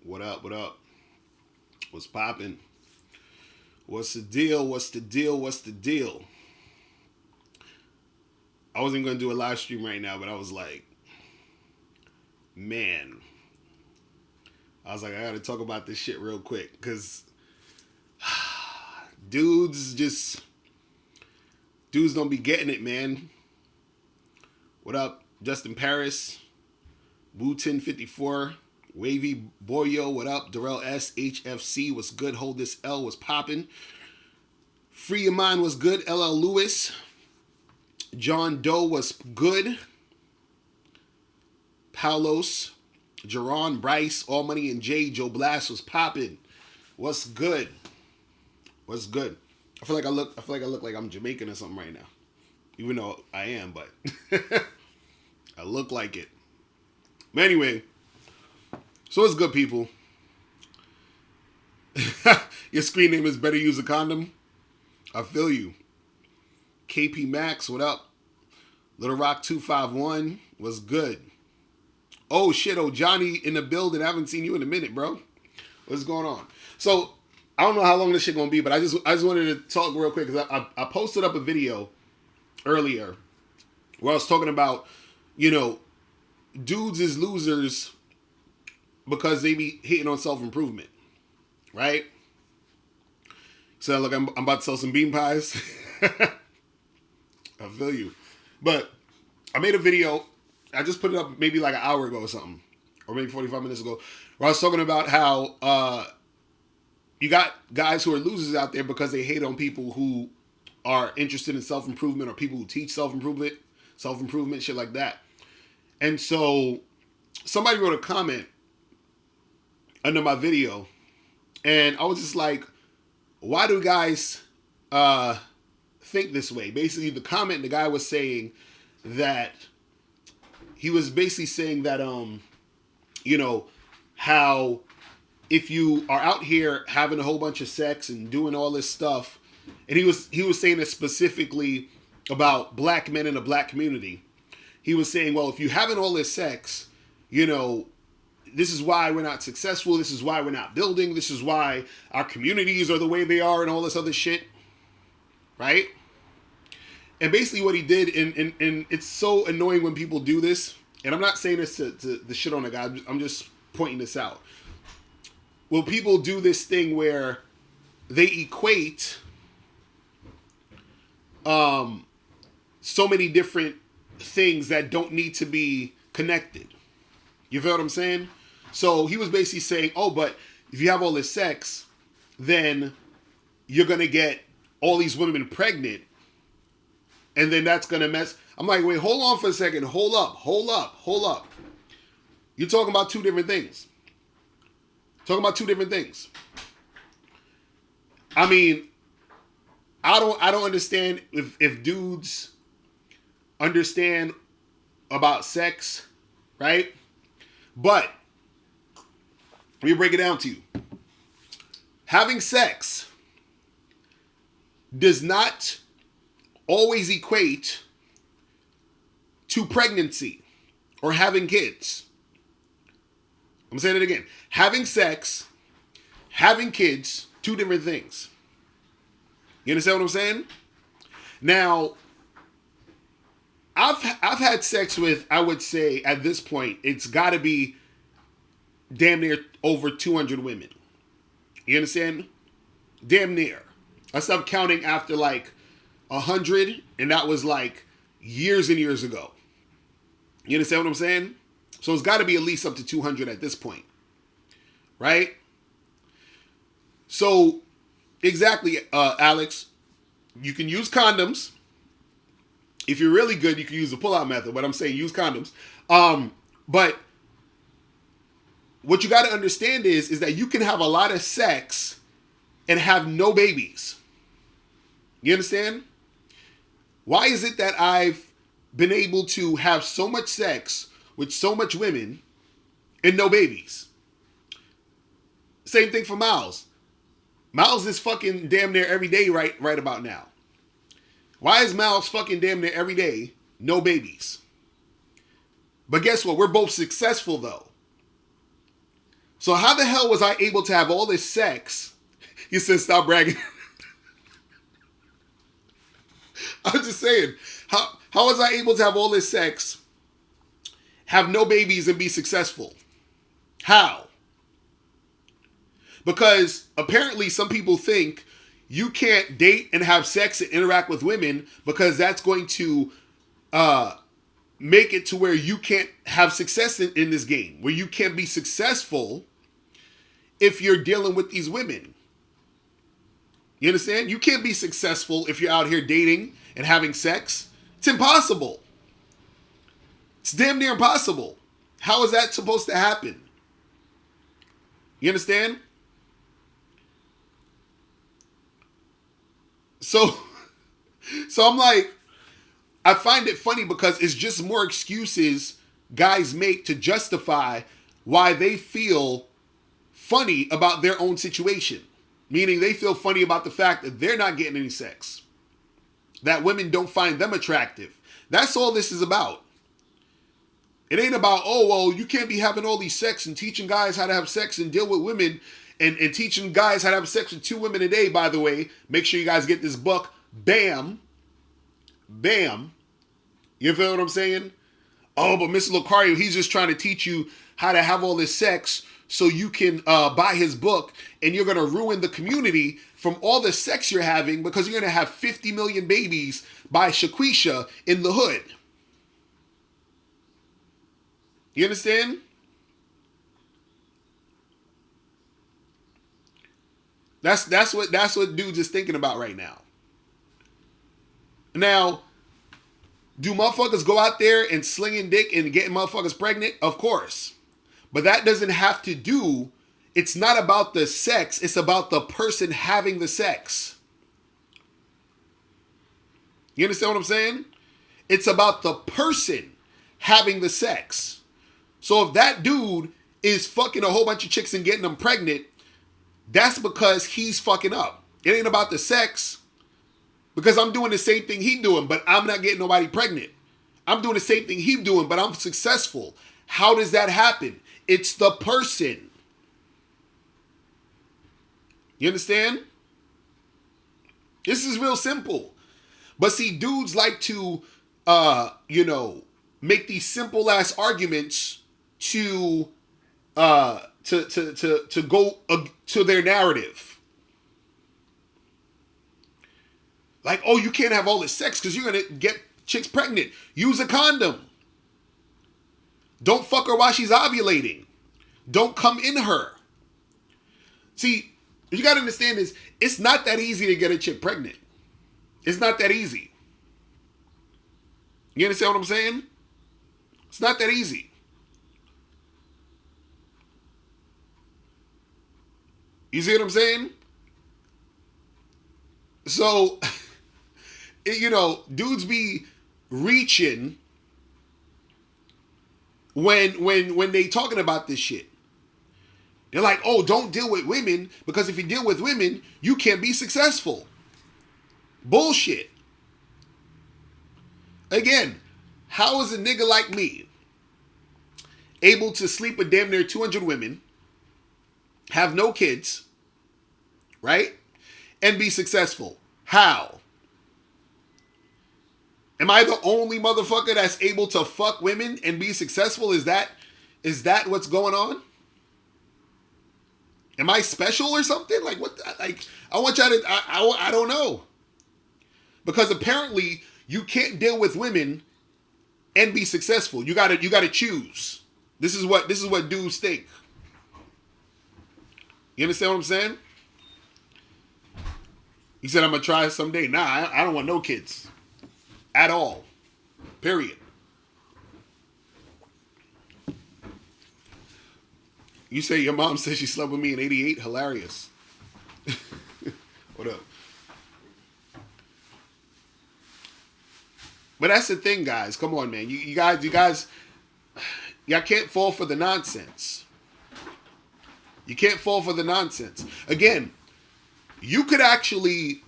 What up? What up? What's poppin'? What's the deal? What's the deal? What's the deal? I wasn't gonna do a live stream right now, but I was like, man. I was like, I gotta talk about this shit real quick. Because dudes don't be getting it, man. What up? Justin Paris, Wu1054, Wavy Boyo, what up? Darrell S, HFC, what's good? Hold this L, was popping. Free Your Mind was good. LL Lewis, John Doe was good. Paulos, Jerron, Bryce, All Money and Jay, Joe Blast was popping. What's good? What's good? I feel like I look like I'm Jamaican or something right now. Even though I am, but I look like it. But anyway, so it's good, people. Your screen name is Better Use a Condom. I feel you. KP Max, what up? Little Rock 251 was good. Oh shit, oh Johnny in the building. I haven't seen you in a minute, bro. What's going on? So I don't know how long this shit gonna be, but I just wanted to talk real quick because I posted up a video earlier where I was talking about, dudes is losers because they be hitting on self-improvement, right? So look, I'm about to sell some bean pies. I feel you. But I made a video. I just put it up maybe like an hour ago or something, or maybe 45 minutes ago, where I was talking about how you got guys who are losers out there because they hate on people who are interested in self-improvement or people who teach self-improvement, shit like that. And so somebody wrote a comment under my video, and I was just like, why do guys think this way? Basically, the comment, the guy was saying that he was basically saying that, how if you are out here having a whole bunch of sex and doing all this stuff, and he was saying it specifically about black men in the black community. He was saying, well, if you're having all this sex, this is why we're not successful. This is why we're not building. This is why our communities are the way they are and all this other shit. Right? And basically what he did, and it's so annoying when people do this, and I'm not saying this to shit on a guy, I'm just pointing this out. Well, people do this thing where they equate so many different things that don't need to be connected. You feel what I'm saying? So he was basically saying, oh, but if you have all this sex, then you're going to get all these women pregnant, and then that's going to mess. I'm like, wait, hold on for a second. Hold up. You're talking about two different things. I mean, I don't understand if dudes understand about sex, right? But let me break it down to you. Having sex does not always equate to pregnancy or having kids. I'm saying it again. Having sex, having kids, two different things. You understand what I'm saying? Now, I've had sex with, I would say at this point, it's got to be damn near over 200 women. You understand? Damn near. I stopped counting after like 100, and that was like years and years ago. You understand what I'm saying? So it's got to be at least up to 200 at this point. Right? So, exactly, Alex, you can use condoms. If you're really good, you can use the pull-out method, but I'm saying use condoms. But what you got to understand is that you can have a lot of sex and have no babies. You understand? Why is it that I've been able to have so much sex with so much women and no babies? Same thing for Miles. Miles is fucking damn near every day right about now. Why is Miles fucking damn near every day, no babies? But guess what? We're both successful though. So how the hell was I able to have all this sex? He said, stop bragging. I'm just saying, how was I able to have all this sex, have no babies, and be successful? How? Because apparently some people think you can't date and have sex and interact with women because that's going to make it to where you can't have success in this game, where you can't be successful if you're dealing with these women. You understand? You can't be successful if you're out here dating and having sex. It's impossible. It's damn near impossible. How is that supposed to happen? You understand? So I'm like, I find it funny because it's just more excuses guys make to justify why they feel funny about their own situation. Meaning they feel funny about the fact that they're not getting any sex. That women don't find them attractive. That's all this is about. It ain't about, oh, well, you can't be having all these sex and teaching guys how to have sex and deal with women and teaching guys how to have sex with 2 women a day, by the way. Make sure you guys get this book. Bam. Bam. You feel what I'm saying? Oh, but Mr. Locario, he's just trying to teach you how to have all this sex so you can buy his book, and you're going to ruin the community from all the sex you're having because you're going to have 50 million babies by Shaquisha in the hood. You understand? That's what dudes is thinking about right now. Now, do motherfuckers go out there and slinging dick and getting motherfuckers pregnant? Of course. But that doesn't have to do, it's not about the sex, it's about the person having the sex. You understand what I'm saying? It's about the person having the sex. So if that dude is fucking a whole bunch of chicks and getting them pregnant, that's because he's fucking up. It ain't about the sex. Because I'm doing the same thing he doing, but I'm not getting nobody pregnant. I'm doing the same thing he doing, but I'm successful. How does that happen? It's the person. You understand? This is real simple. But see, dudes like to, make these simple ass arguments to go to their narrative. Like, oh, you can't have all this sex because you're going to get chicks pregnant. Use a condom. Don't fuck her while she's ovulating. Don't come in her. See, what you got to understand is, it's not that easy to get a chick pregnant. It's not that easy. You understand what I'm saying? It's not that easy. You see what I'm saying? So, dudes be reaching when they talking about this shit. They're like, oh, don't deal with women because if you deal with women, you can't be successful. Bullshit. Again, how is a nigga like me able to sleep with damn near 200 women, have no kids, right? And be successful? How? Am I the only motherfucker that's able to fuck women and be successful? Is that what's going on? Am I special or something? Like what? Like I want y'all to. I don't know. Because apparently you can't deal with women and be successful. You gotta choose. This is what dudes think. You understand what I'm saying? He said, I'm gonna try it someday. Nah, I don't want no kids. At all. Period. You say your mom said she slept with me in 88? Hilarious. What up? But that's the thing, guys. Come on, man. You guys, y'all can't fall for the nonsense. You can't fall for the nonsense. Again, you could actually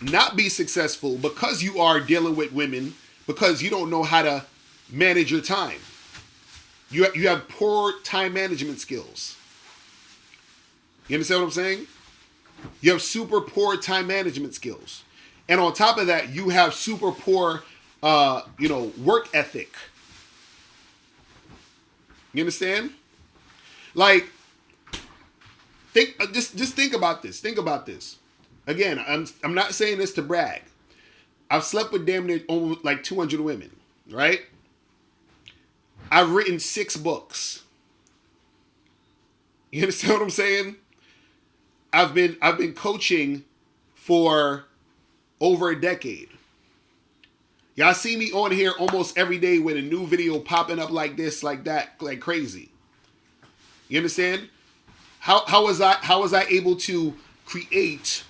not be successful because you are dealing with women because you don't know how to manage your time. You have poor time management skills. You understand what I'm saying? You have super poor time management skills. And on top of that, you have super poor, work ethic. You understand? Like, just think about this. Think about this. Again, I'm not saying this to brag. I've slept with damn near almost like 200 women, right? I've written 6 books. You understand what I'm saying? I've been coaching for over a decade. Y'all see me on here almost every day with a new video popping up like this, like that, like crazy. You understand? How was I able to create,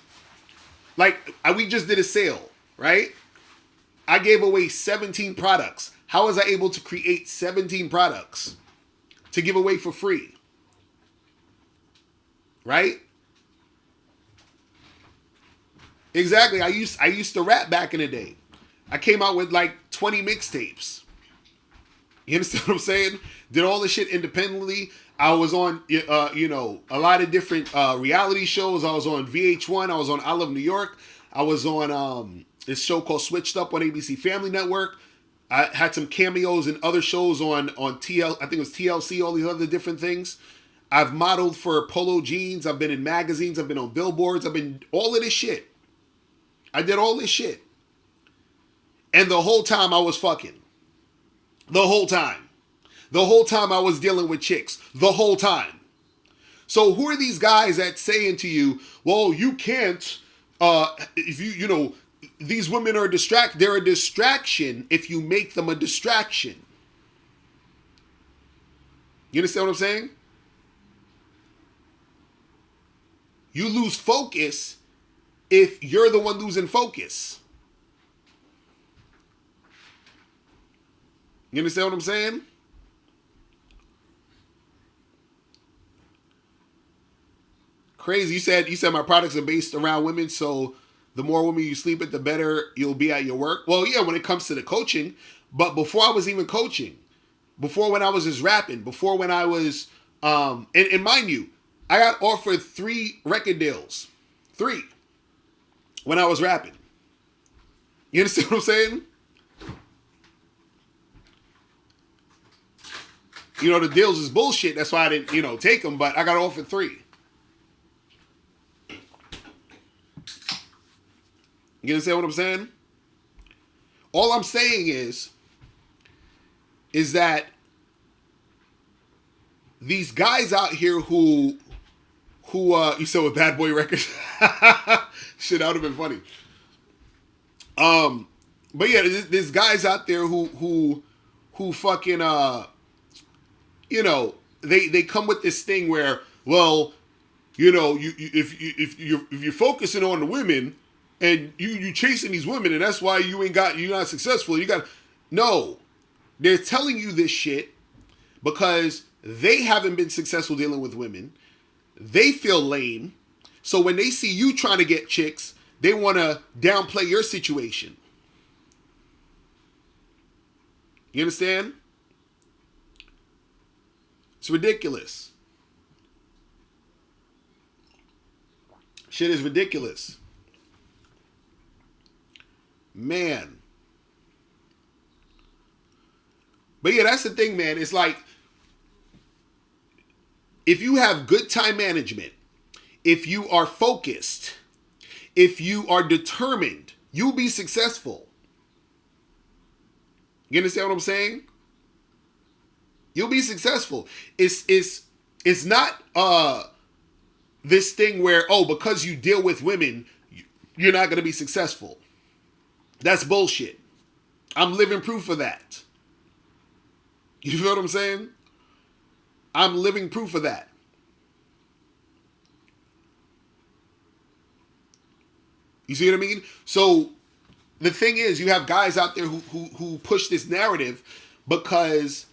like, we just did a sale, right? I gave away 17 products. How was I able to create 17 products to give away for free? Right? Exactly. I used to rap back in the day. I came out with like 20 mixtapes. You understand what I'm saying? Did all this shit independently. I was on, a lot of different reality shows. I was on VH1. I was on I Love New York. I was on this show called Switched Up on ABC Family Network. I had some cameos in other shows on TL. I think it was TLC. All these other different things. I've modeled for Polo jeans. I've been in magazines. I've been on billboards. I've been all of this shit. I did all this shit. And the whole time I was fucking. The whole time. The whole time I was dealing with chicks. The whole time. So who are these guys that saying to you, well, you can't, if these women are they're a distraction if you make them a distraction. You understand what I'm saying? You lose focus if you're the one losing focus. You understand what I'm saying? Crazy. You said my products are based around women, so the more women you sleep with, the better you'll be at your work. Well, yeah, when it comes to the coaching, but before I was even coaching, before when I was just rapping, before when I was, and mind you, I got offered 3 record deals. 3. When I was rapping. You understand what I'm saying? The deals is bullshit. That's why I didn't, take them. But I got offered 3. You understand what I'm saying? All I'm saying is that these guys out here who you said with Bad Boy Records, shit, that would have been funny. But yeah, there's guys out there who fucking they come with this thing where, well, if you're focusing on the women and you chasing these women and that's why you're not successful. No, they're telling you this shit because they haven't been successful dealing with women. They feel lame. So when they see you trying to get chicks, they want to downplay your situation. You understand? It's ridiculous. Shit is ridiculous. Man. But yeah, that's the thing, man. It's like, if you have good time management, if you are focused, if you are determined, you'll be successful. You understand what I'm saying? You'll be successful. It's not this thing where, because you deal with women, you're not going to be successful. That's bullshit. I'm living proof of that. You feel what I'm saying? I'm living proof of that. You see what I mean? So the thing is, you have guys out there who push this narrative because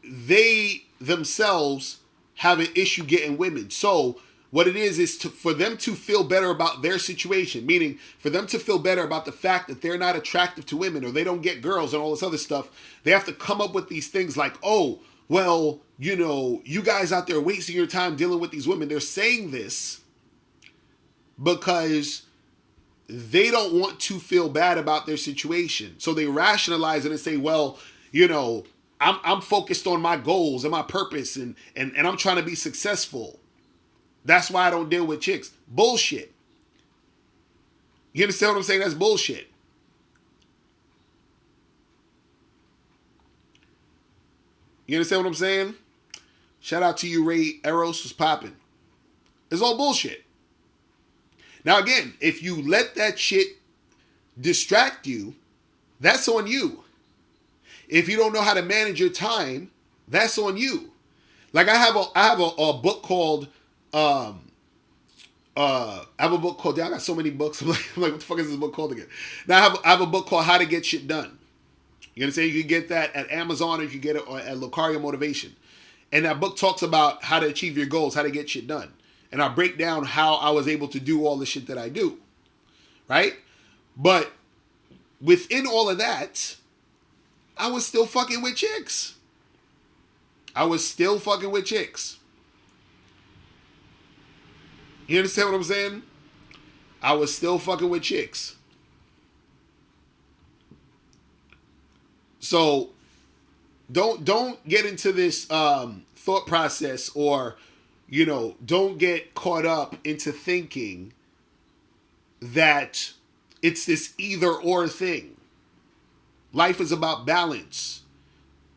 they themselves have an issue getting women. So what it is for them to feel better about their situation, meaning for them to feel better about the fact that they're not attractive to women or they don't get girls and all this other stuff, they have to come up with these things like, well, you guys out there wasting your time dealing with these women. They're saying this because they don't want to feel bad about their situation. So they rationalize it and say, well, I'm focused on my goals and my purpose and I'm trying to be successful. That's why I don't deal with chicks. Bullshit. You understand what I'm saying? That's bullshit. You understand what I'm saying? Shout out to you, Ray Eros was popping. It's all bullshit. Now again, if you let that shit distract you, that's on you. If you don't know how to manage your time, that's on you. Like I have a book called I have a book called, I got so many books. I'm like, what the fuck is this book called again? Now I have a book called How to Get Shit Done. You understand? You can get that at Amazon or you can get it at Locario Motivation. And that book talks about how to achieve your goals, how to get shit done. And I break down how I was able to do all the shit that I do. Right? But within all of that, I was still fucking with chicks. You understand what I'm saying? I was still fucking with chicks. So don't get into this thought process, or don't get caught up into thinking that it's this either or thing. Life is about balance.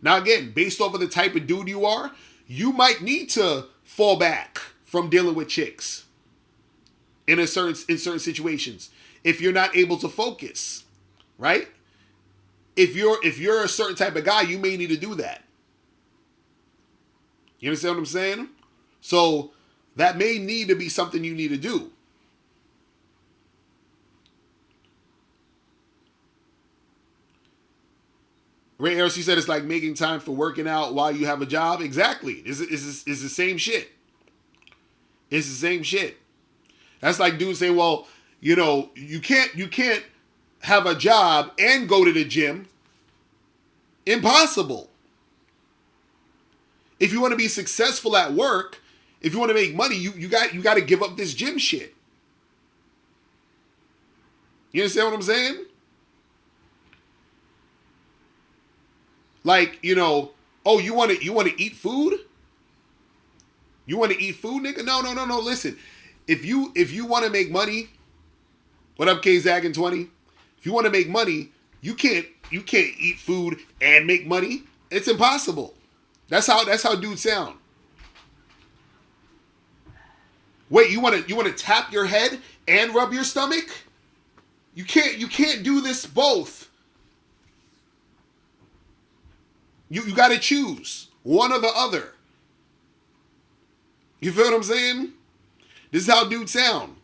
Now again, based off of the type of dude you are, you might need to fall back from dealing with chicks in certain situations if you're not able to focus, right? If you're a certain type of guy, you may need to do that. You understand what I'm saying? So that may need to be something you need to do. Ray Harris, you said it's like making time for working out while you have a job. Exactly. It's the same shit. It's the same shit. That's like dudes saying, well, you can't have a job and go to the gym. Impossible. If you want to be successful at work, if you want to make money, you got to give up this gym shit. You understand what I'm saying? Like, oh, you want to eat food? You want to eat food, nigga? No. Listen, if you want to make money, what up, K Zag and 20? If you want to make money, you can't eat food and make money. It's impossible. That's how dudes sound. Wait, you want to tap your head and rub your stomach? You can't do this both. You got to choose one or the other. You feel what I'm saying? This is how dudes sound.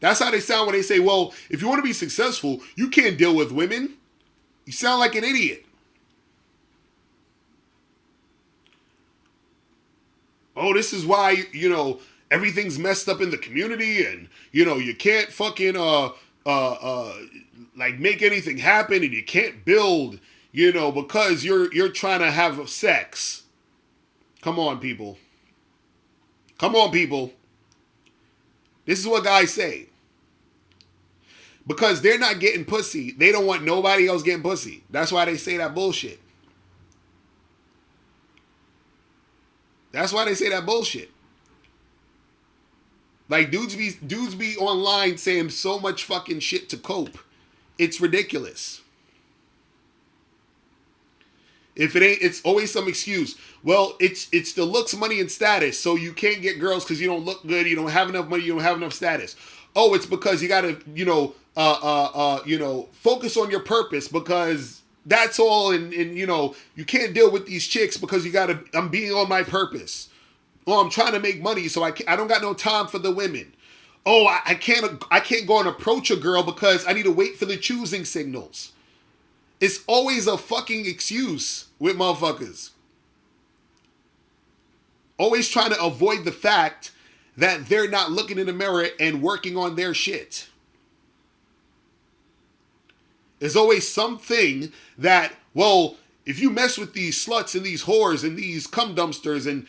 That's how they sound when they say, well, if you want to be successful, you can't deal with women. You sound like an idiot. Oh, this is why, everything's messed up in the community and, you can't fucking, like make anything happen and you can't build, because you're trying to have sex. Come on, people. This is what guys say. Because they're not getting pussy. They don't want nobody else getting pussy. That's why they say that bullshit. Like dudes be online saying so much fucking shit to cope. It's ridiculous. If it ain't, it's always some excuse. Well, it's the looks, money, and status. So you can't get girls because you don't look good, you don't have enough money, you don't have enough status. Oh, it's because you gotta, focus on your purpose because that's all, and you can't deal with these chicks because I'm being on my purpose. Oh, I'm trying to make money, so I don't got no time for the women. Oh, I can't go and approach a girl because I need to wait for the choosing signals. It's always a fucking excuse with motherfuckers. Always trying to avoid the fact that they're not looking in the mirror and working on their shit. There's always something that, well, If you mess with these sluts and these whores and these cum dumpsters and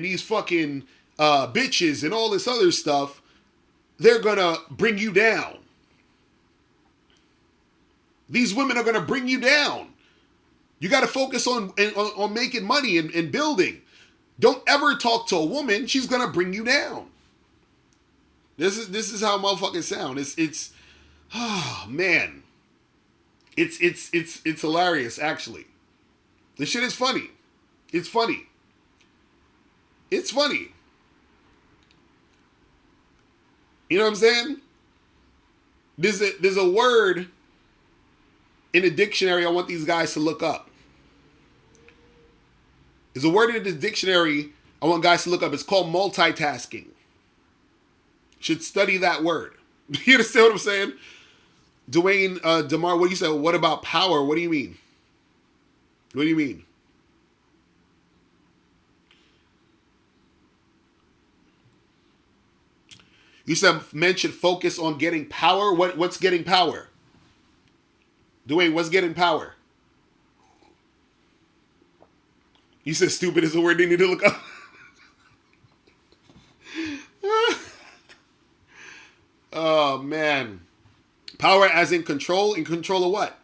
these fucking bitches and all this other stuff, they're gonna bring you down. These women are gonna bring you down. You got to focus on making money and building. Don't ever talk to a woman; she's gonna bring you down. This is how motherfuckers sound. It's oh man, it's hilarious actually. This shit is funny. It's funny. It's funny. You know what I'm saying? There's a word in a dictionary I want these guys to look up. There's a word in the dictionary I want guys to look up. It's called multitasking. Should study that word. You understand what I'm saying? Dwayne DeMar, what you said? What about power? What do you mean? What do you mean? You said mention focus on getting power. What's getting power? Dwayne, what's getting power? You said stupid is a word they need to look up. Oh man. Power as in control? In control of what?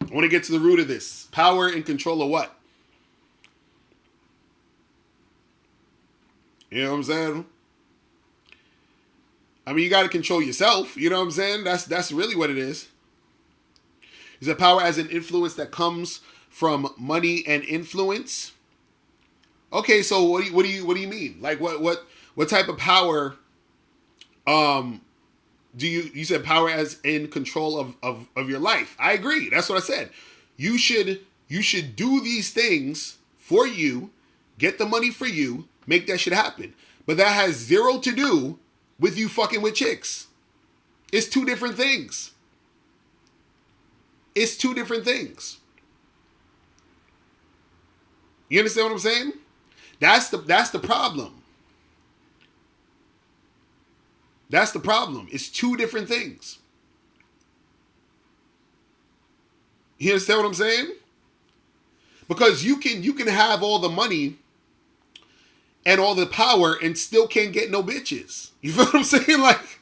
I want to get to the root of this. Power in control of what? You know what I'm saying? I mean, you got to control yourself. You know what I'm saying? That's really what it is. Is that power as an influence that comes from money and influence? Okay, so what do you mean? Like what type of power? Do you said power as in control of your life? I agree. That's what I said. You should do these things for you, get the money for you, make that shit happen. But that has zero to do with you fucking with chicks. It's two different things. It's two different things. You understand what I'm saying? That's the problem. That's the problem. It's two different things. You understand what I'm saying? Because you can have all the money and all the power and still can't get no bitches. You feel what I'm saying? Like,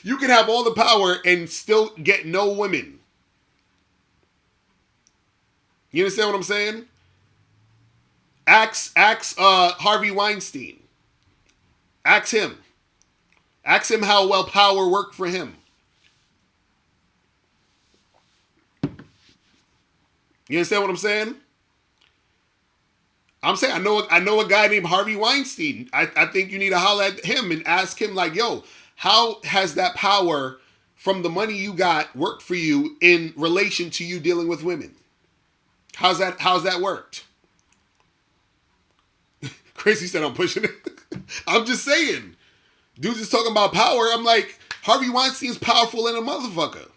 you can have all the power and still get no women. You understand what I'm saying? Ask Harvey Weinstein. Ask him. Ask him how well power worked for him. You understand what I'm saying? I'm saying I know a guy named Harvey Weinstein. I think you need to holler at him and ask him like, yo, how has that power from the money you got worked for you in relation to you dealing with women? How's that worked? Crazy said I'm pushing it. I'm just saying. Dude's just talking about power. I'm like, Harvey Weinstein's powerful in a motherfucker.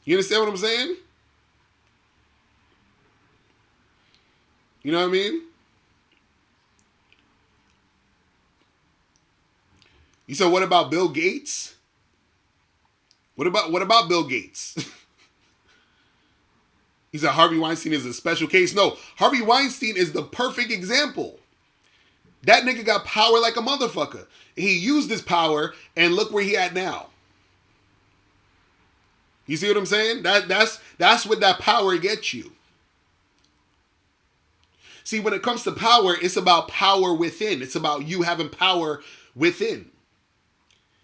You understand what I'm saying? You know what I mean? You said, what about Bill Gates? What about Bill Gates? He said Harvey Weinstein is a special case. No, Harvey Weinstein is the perfect example. That nigga got power like a motherfucker. He used his power and look where he at now. You see what I'm saying? That's what that power gets you. See, when it comes to power, it's about power within. It's about you having power within.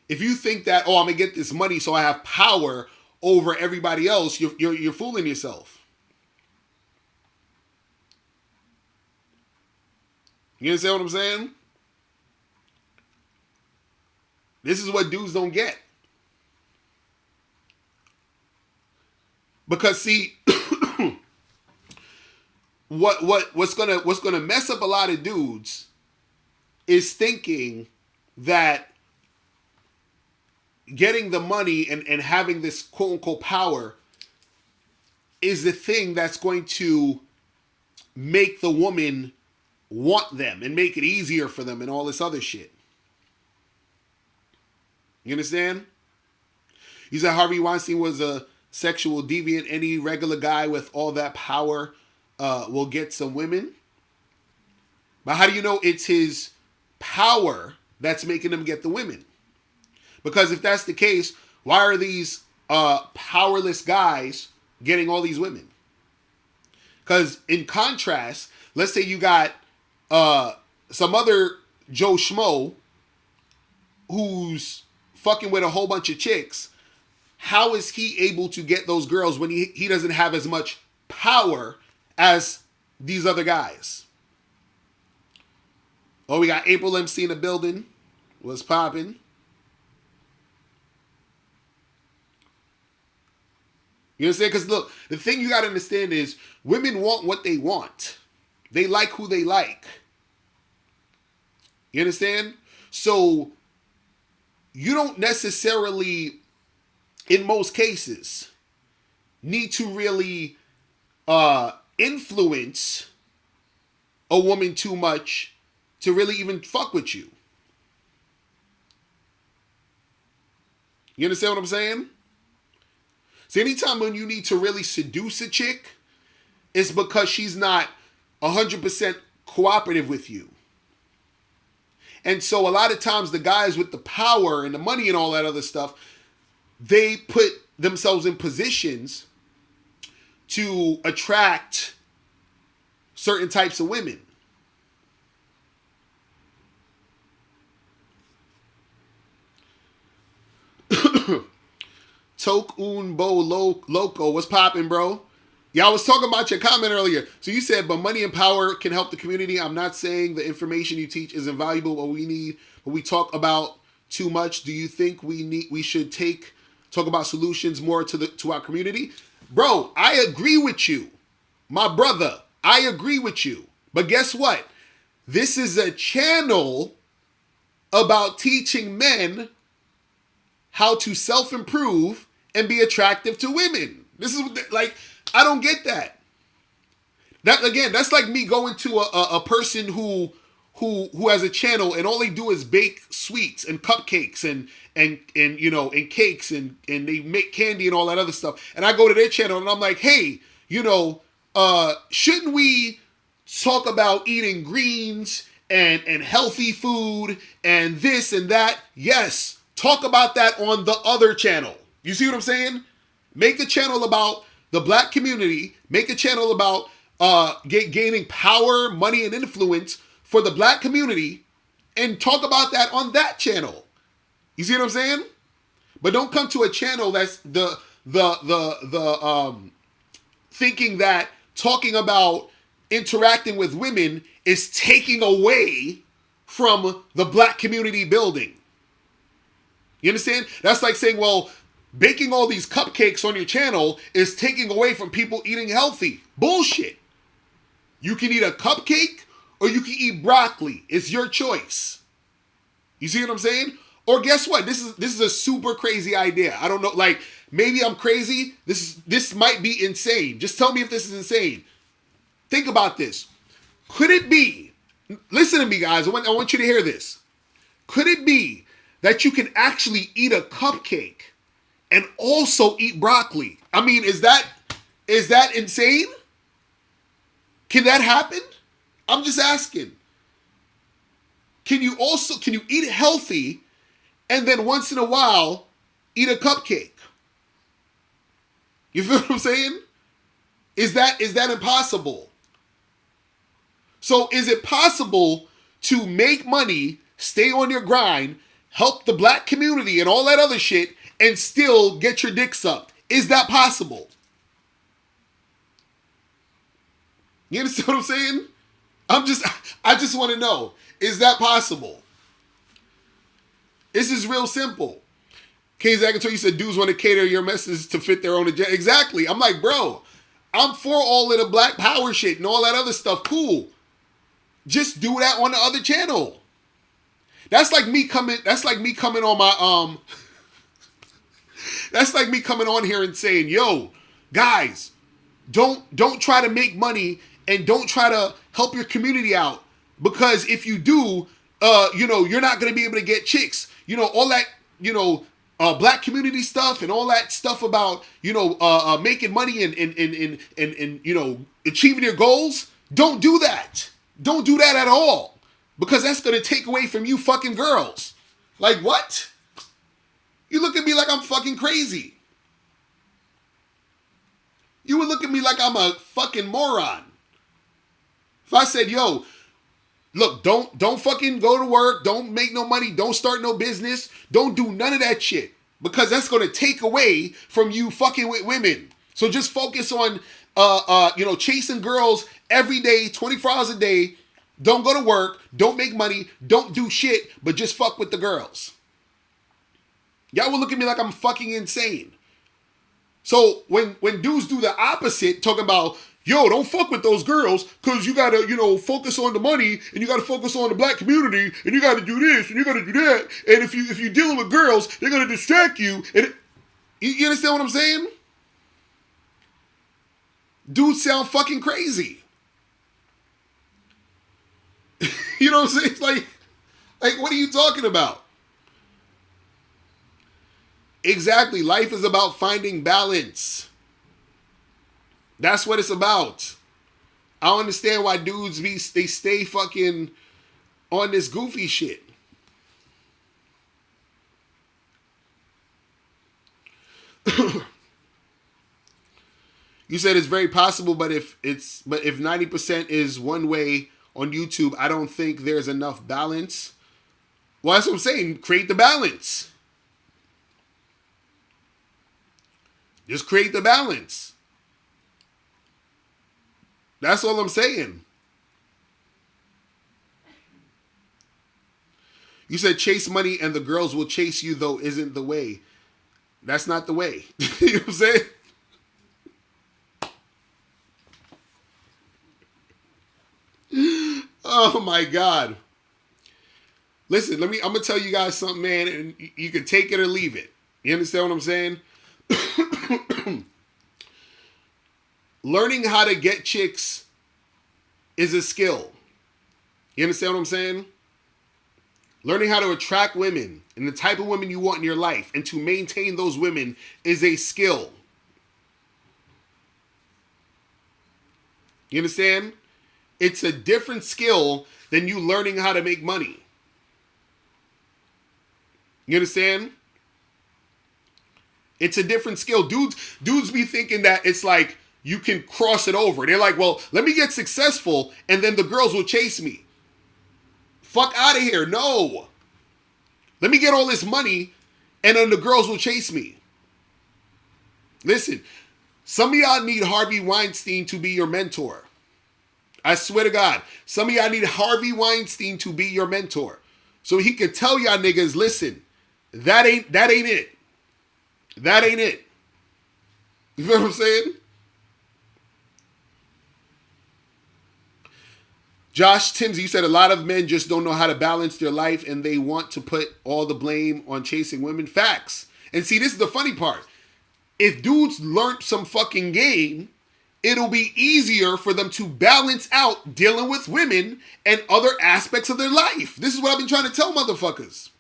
If you think that, oh, I'm gonna get this money so I have power over everybody else, you're fooling yourself. You understand what I'm saying? This is what dudes don't get. Because see, what's gonna mess up a lot of dudes is thinking that getting the money and having this quote unquote power is the thing that's going to make the woman want them and make it easier for them and all this other shit. You understand? You said Harvey Weinstein was a sexual deviant. Any regular guy with all that power will get some women. But how do you know it's his power that's making him get the women? Because if that's the case, why are these powerless guys getting all these women? Because in contrast, let's say you got some other Joe Schmo who's fucking with a whole bunch of chicks. How is he able to get those girls when he doesn't have as much power as these other guys? Oh, we got April MC in the building. What's popping? You understand? Because look, the thing you got to understand is women want what they want. They like who they like. You understand? So you don't necessarily, in most cases, need to really influence a woman too much to really even fuck with you. You understand what I'm saying? So anytime when you need to really seduce a chick, it's because she's not 100% cooperative with you. And so a lot of times the guys with the power and the money and all that other stuff, they put themselves in positions to attract certain types of women. Tok Un Bo Loco, what's popping, bro? Yeah, I was talking about your comment earlier. So you said, but money and power can help the community. I'm not saying the information you teach is invaluable, but we talk about too much. Do you think we should talk about solutions more to our community? Bro, I agree with you. My brother, I agree with you. But guess what? This is a channel about teaching men how to self-improve and be attractive to women. This is like, I don't get that. That again, that's like me going to a person who has a channel and all they do is bake sweets and cupcakes and you know, and cakes and they make candy and all that other stuff. And I go to their channel and I'm like, hey, you know, shouldn't we talk about eating greens and healthy food and this and that? Yes, talk about that on the other channel. You see what I'm saying? Make a channel about the black community. Make a channel about gaining power, money, and influence for the black community, and talk about that on that channel. You see what I'm saying? But don't come to a channel that's the thinking that talking about interacting with women is taking away from the black community building. You understand? That's like saying, well, baking all these cupcakes on your channel is taking away from people eating healthy. Bullshit. You can eat a cupcake or you can eat broccoli. It's your choice. You see what I'm saying? Or guess what? This is a super crazy idea. I don't know. Like, maybe I'm crazy. This might be insane. Just tell me if this is insane. Think about this. Could it be, listen to me guys, I want you to hear this. Could it be that you can actually eat a cupcake and also eat broccoli? I mean, is that insane? Can that happen? I'm just asking. Can you eat healthy and then once in a while eat a cupcake? You feel what I'm saying? Is that impossible? So is it possible to make money, stay on your grind, help the black community and all that other shit, and still get your dick sucked? Is that possible? You understand what I'm saying? I just want to know, is that possible? This is real simple. KZagato, you said dudes want to cater your message to fit their own agenda. Exactly. I'm like, bro, I'm for all of the black power shit and all that other stuff. Cool. Just do that on the other channel. That's like me coming on my that's like me coming on here and saying, yo, guys, don't try to make money and don't try to help your community out, because if you do, you know, you're not going to be able to get chicks. You know, all that, you know, black community stuff and all that stuff about making money and achieving your goals, don't do that. Don't do that at all, because that's gonna take away from you fucking girls. Like, what? You look at me like I'm fucking crazy. You would look at me like I'm a fucking moron. If I said, yo, look, don't fucking go to work, don't make no money, don't start no business, don't do none of that shit, because that's going to take away from you fucking with women. So just focus on chasing girls every day, 24 hours a day. Don't go to work, don't make money, don't do shit, but just fuck with the girls. Y'all will look at me like I'm fucking insane. So when dudes do the opposite, talking about, yo, don't fuck with those girls because you got to, focus on the money, and you got to focus on the black community, and you got to do this and you got to do that. And if you're dealing with girls, they're going to distract you. And you understand what I'm saying? Dudes sound fucking crazy. You know what I'm saying? It's like, what are you talking about? Exactly. Life is about finding balance. That's what it's about. I don't understand why dudes they stay fucking on this goofy shit. You said it's very possible, but if 90% is one way on YouTube, I don't think there's enough balance. Well, that's what I'm saying. Create the balance. Just create the balance. That's all I'm saying. You said chase money and the girls will chase you, though, isn't the way. That's not the way. You know what I'm saying? Oh my God. Listen, I'm gonna tell you guys something, man, and you can take it or leave it. You understand what I'm saying? Learning how to get chicks is a skill. You understand what I'm saying? Learning how to attract women and the type of women you want in your life and to maintain those women is a skill. You understand? It's a different skill than you learning how to make money. You understand? It's a different skill. Dudes be thinking that it's like you can cross it over. They're like, well, let me get successful and then the girls will chase me. Fuck out of here. No. Let me get all this money and then the girls will chase me. Listen, some of y'all need Harvey Weinstein to be your mentor. I swear to God, some of y'all need Harvey Weinstein to be your mentor. So he could tell y'all niggas, listen, that ain't it. That ain't it. You feel what I'm saying? Josh Timsy, you said a lot of men just don't know how to balance their life and they want to put all the blame on chasing women. Facts. And see, this is the funny part. If dudes learned some fucking game, it'll be easier for them to balance out dealing with women and other aspects of their life. This is what I've been trying to tell motherfuckers.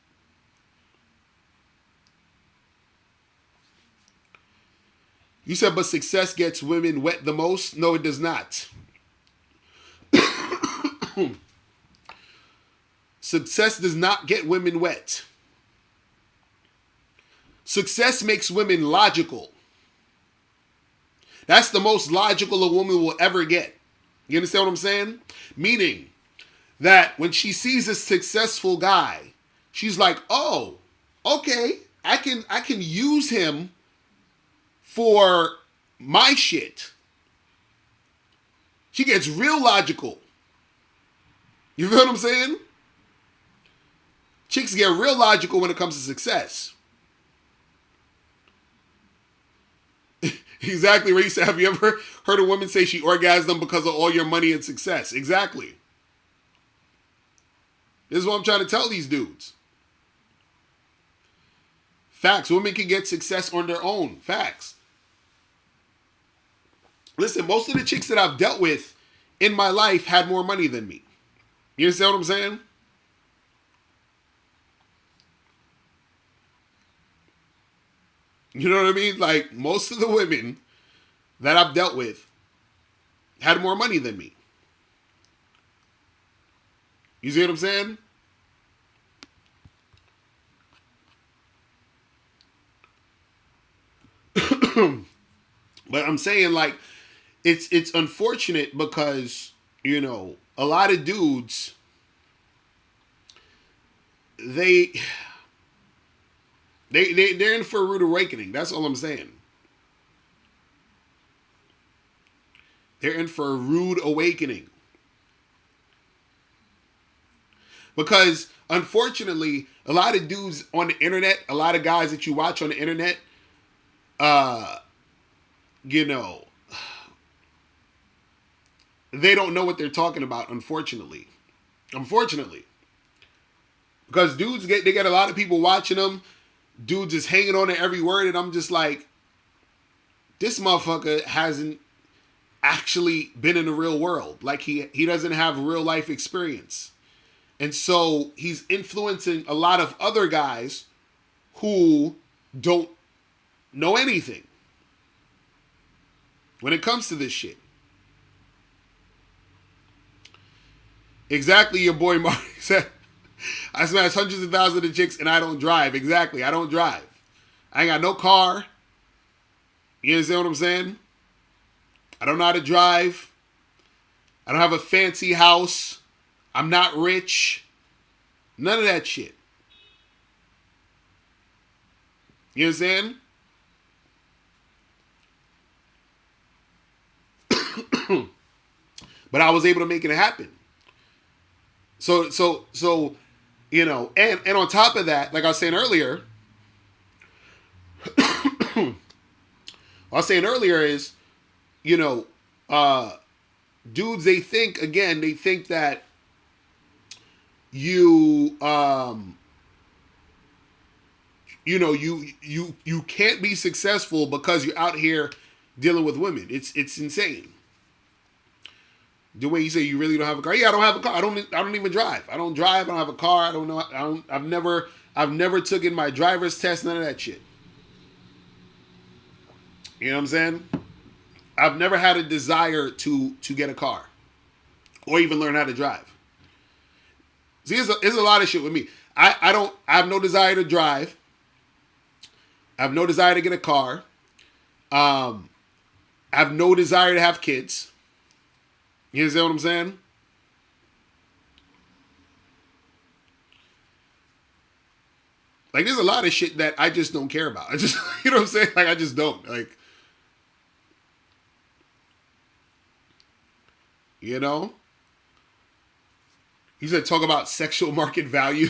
You said, but success gets women wet the most? No, it does not. Success does not get women wet. Success makes women logical. That's the most logical a woman will ever get. You understand what I'm saying? Meaning that when she sees a successful guy, she's like, oh, okay, I can use him for my shit. She gets real logical. You feel what I'm saying? Chicks get real logical when it comes to success. Exactly, Raisa. Have you ever heard a woman say she orgasmed because of all your money and success? Exactly. This is what I'm trying to tell these dudes. Facts. Women can get success on their own. Facts. Listen, most of the chicks that I've dealt with in my life had more money than me. You understand what I'm saying? You know what I mean? Like, most of the women that I've dealt with had more money than me. You see what I'm saying? But I'm saying, like, it's unfortunate because, a lot of dudes, they they're in for a rude awakening. That's all I'm saying. They're in for a rude awakening. Because unfortunately, a lot of dudes on the internet, a lot of guys that you watch on the internet, uh, you know, they don't know what they're talking about, unfortunately. Unfortunately. Because dudes they get a lot of people watching them. Dudes is hanging on to every word, and I'm just like, this motherfucker hasn't actually been in the real world. Like, he doesn't have real life experience. And so he's influencing a lot of other guys who don't know anything when it comes to this shit. Exactly, your boy Mark said. I smash hundreds of thousands of chicks and I don't drive. Exactly, I don't drive. I ain't got no car. You understand what I'm saying? I don't know how to drive. I don't have a fancy house. I'm not rich. None of that shit. You understand? But I was able to make it happen. So, and on top of that, like I was saying earlier, is, dudes, they think that you you can't be successful because you're out here dealing with women. It's insane. The way you say you really don't have a car. Yeah, I don't have a car. I don't even drive. I don't drive. I don't have a car. I don't know. I've never taken my driver's test. None of that shit. You know what I'm saying? I've never had a desire to get a car or even learn how to drive. See, there's a lot of shit with me. I have no desire to drive. I have no desire to get a car. I have no desire to have kids. You understand what I'm saying? Like, there's a lot of shit that I just don't care about. I just, you know what I'm saying? Like, I just don't. Like, you know? He said, talk about sexual market value.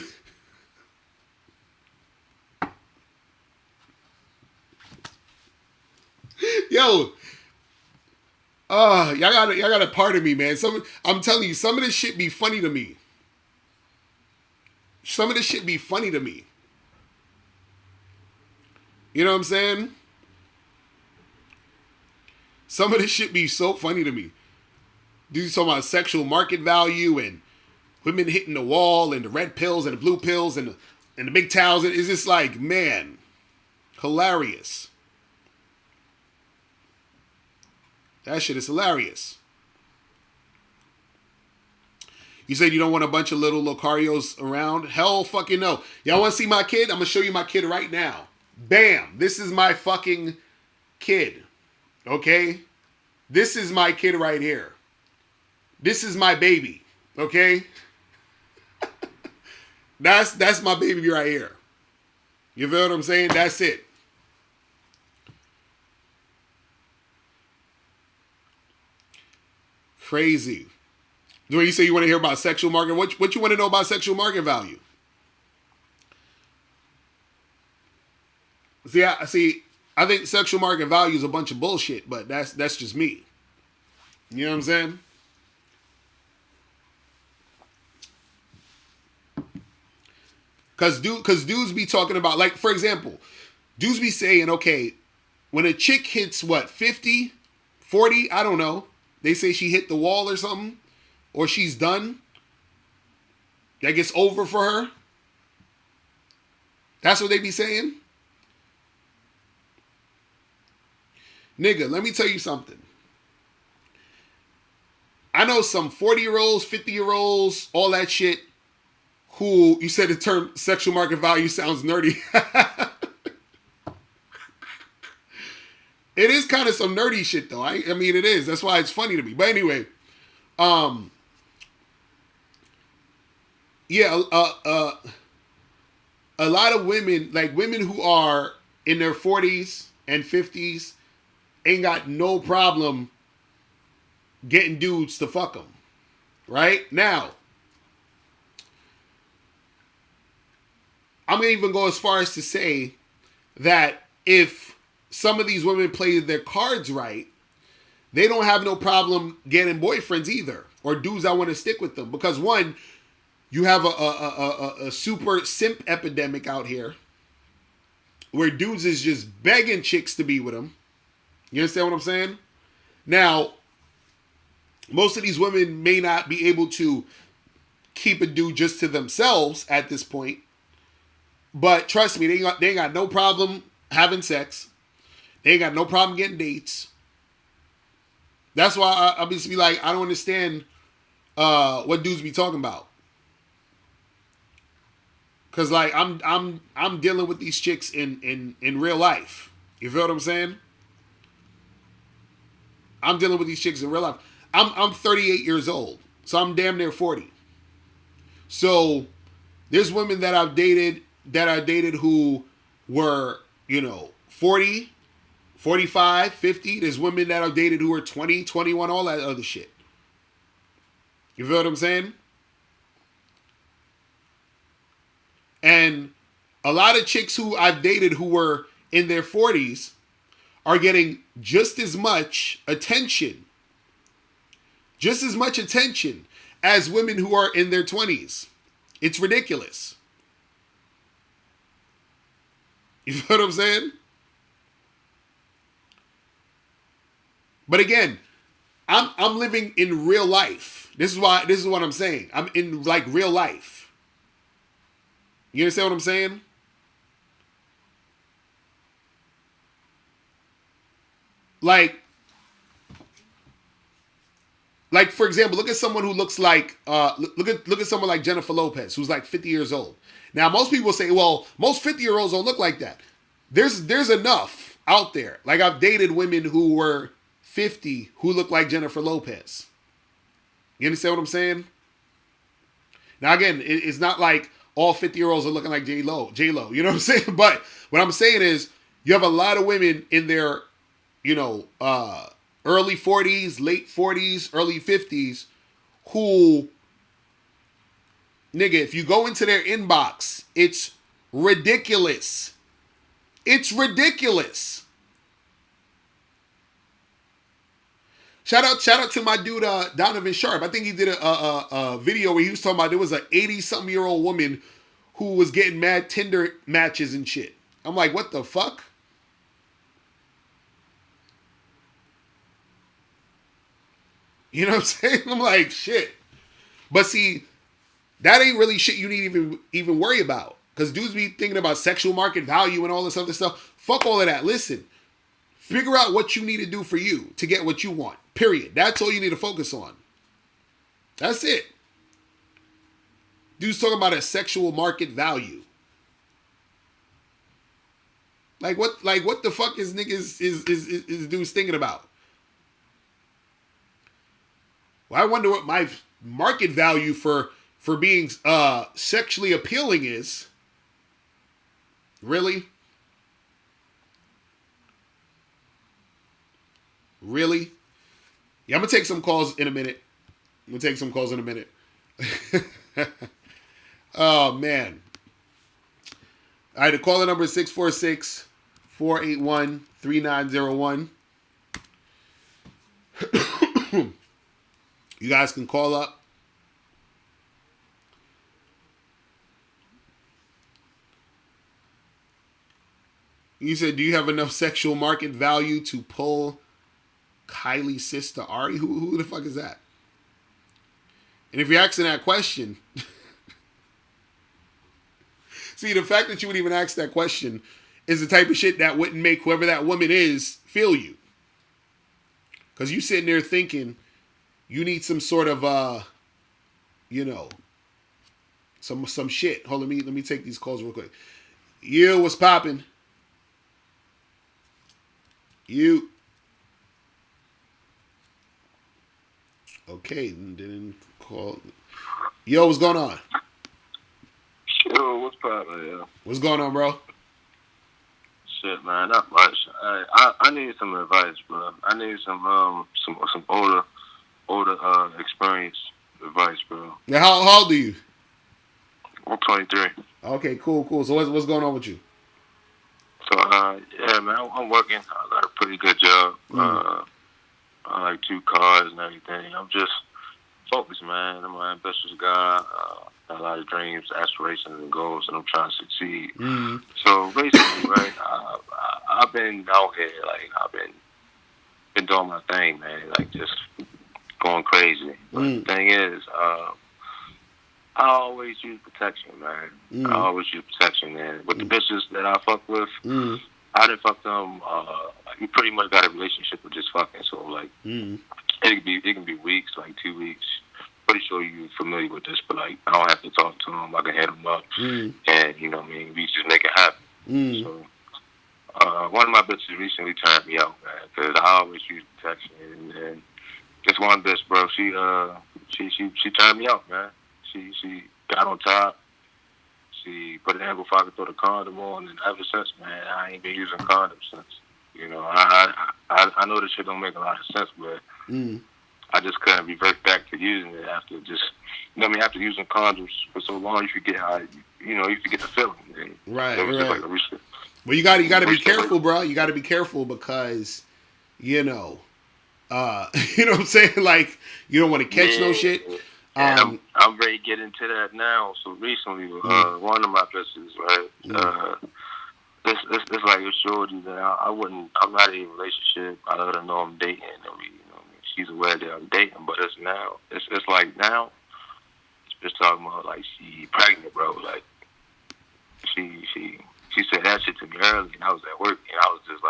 Yo, y'all got a part of me, man. I'm telling you, some of this shit be funny to me. Some of this shit be funny to me. You know what I'm saying? Some of this shit be so funny to me. Dudes talking about sexual market value and women hitting the wall and the red pills and the blue pills and the big towels. It's just like, man, hilarious. That shit is hilarious. You said you don't want a bunch of little Locarios around? Hell fucking no. Y'all want to see my kid? I'm going to show you my kid right now. Bam. This is my fucking kid. Okay? This is my kid right here. This is my baby. Okay? That's my baby right here. You feel what I'm saying? That's it. Crazy. When you say you want to hear about sexual market, what you want to know about sexual market value? I think sexual market value is a bunch of bullshit, but that's just me. You know what I'm saying? Cause dudes be talking about, like, for example, dudes be saying, okay, when a chick hits what, 50, 40, I don't know, they say she hit the wall or something, or she's done. That gets over for her. That's what they be saying. Nigga, let me tell you something. I know some 40-year-olds, 50-year-olds, all that shit, who you said the term sexual market value sounds nerdy. It is kind of some nerdy shit though. I mean it is. That's why it's funny to me. But anyway, yeah, a lot of women, like women who are in their 40s and 50s, ain't got no problem getting dudes to fuck them. Right? Now, I'm going to even go as far as to say that if some of these women play their cards right, they don't have no problem getting boyfriends either, or dudes that want to stick with them. Because one, you have a super simp epidemic out here where dudes is just begging chicks to be with them. You understand what I'm saying? Now, most of these women may not be able to keep a dude just to themselves at this point. But trust me, they ain't got no problem having sex. They ain't got no problem getting dates. That's why I'll just be like, I don't understand what dudes be talking about. Cause like I'm dealing with these chicks in real life. You feel what I'm saying? I'm dealing with these chicks in real life. I'm 38 years old, so I'm damn near 40. So there's women that I dated who were, 40, 45, 50. There's women that I've dated who are 20, 21, all that other shit. You feel what I'm saying? And a lot of chicks who I've dated who were in their 40s are getting just as much attention as women who are in their 20s. It's ridiculous. You know what I'm saying? But again, I'm living in real life. This is what I'm saying. I'm in like real life. You understand what I'm saying? Like for example, look at someone who looks like look at someone like Jennifer Lopez, who's like 50 years old. Now, most people say, well, most 50-year-olds don't look like that. There's enough out there. Like I've dated women who were 50 who look like Jennifer Lopez. You understand what I'm saying? Now again, it's not like all 50-year-olds are looking like J-Lo. You know what I'm saying? But what I'm saying is you have a lot of women in their, early 40s, late 40s, early 50s who, nigga, if you go into their inbox, it's ridiculous. It's ridiculous. Shout out to my dude Donovan Sharp. I think he did a video where he was talking about there was an 80-something-year-old woman who was getting mad Tinder matches and shit. I'm like, what the fuck? You know what I'm saying? I'm like, shit. But see, that ain't really shit you need to even worry about. Because dudes be thinking about sexual market value and all this other stuff. Fuck all of that. Listen, figure out what you need to do for you to get what you want. Period. That's all you need to focus on. That's it. Dude's talking about a sexual market value. Like what the fuck is niggas is dudes thinking about? Well, I wonder what my market value for being sexually appealing is. Really? Really? Yeah, I'm going to take some calls in a minute. Oh, man. All right, the caller number is 646-481-3901. You guys can call up. You said, do you have enough sexual market value to pull Kylie's sister Ari? Who the fuck is that? And if you're asking that question, see, the fact that you would even ask that question is the type of shit that wouldn't make whoever that woman is feel you. Because you sitting there thinking you need some sort of you know, some shit. Hold on, let me take these calls real quick. You, what's popping? You. Okay, didn't call. Yo, what's going on? Yo, what's poppin', yo? What's going on, bro? Shit, man, not much. I need some advice, bro. I need some older experience advice, bro. Now, how old are you? I'm 23. Okay, cool. So what's going on with you? So, yeah, man, I'm working. I got a pretty good job. I like 2 cars and everything. I'm just focused, man. I'm an ambitious guy. Got a lot of dreams, aspirations, and goals, and I'm trying to succeed. So basically, right, I've been out here, like I've been doing my thing, man, like just going crazy. But the thing is, I always use protection, man. I always use protection, man. With the bitches that I fuck with, I done fuck them. You pretty much got a relationship with just fucking. So like, it can be weeks, like 2 weeks. Pretty sure you're familiar with this, but like, I don't have to talk to them. I can hit them up, and you know what I mean. We just make it happen. So, one of my bitches recently turned me out, man, because I always use protection. And this one bitch, bro, she turned me out, man. She got on top. She put it in before I could throw the condom on, and ever since, man, I ain't been using condoms since. You know, I know this shit don't make a lot of sense, but I just couldn't revert back to using it after just, you know what I mean, after using condoms for so long, you forget how, you know, you forget the feeling. And right. Just like well, you got to be careful, bro. You got to be careful because, you know what I'm saying? Like, you don't want to catch no shit. I'm ready to get into that now. So recently, one of my businesses, right? It's like a shorty that I'm not in a relationship. I let her know I'm dating, and she's aware that I'm dating. But it's like now, it's just talking about like she pregnant, bro. Like she said that shit to me early, and I was at work, and I was just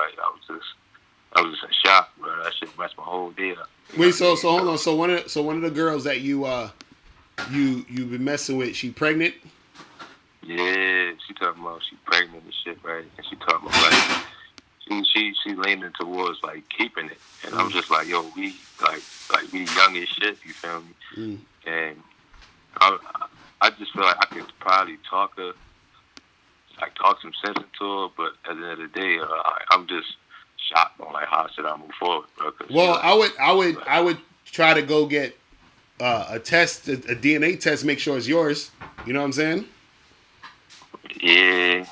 in shock, bro. That shit messed my whole day up. Wait, so hold on. So one of the girls that you've been messing with, she pregnant? Yeah, she talking about she pregnant and shit, right? And she talking about like she leaning towards like keeping it, and I'm just like, yo, we like we young as shit, you feel me? And I just feel like I could probably talk some sense into her, but at the end of the day, I'm just shocked on like how should I move forward, bro. Well, I would try to go get a test, a DNA test, make sure it's yours. You know what I'm saying? Yeah.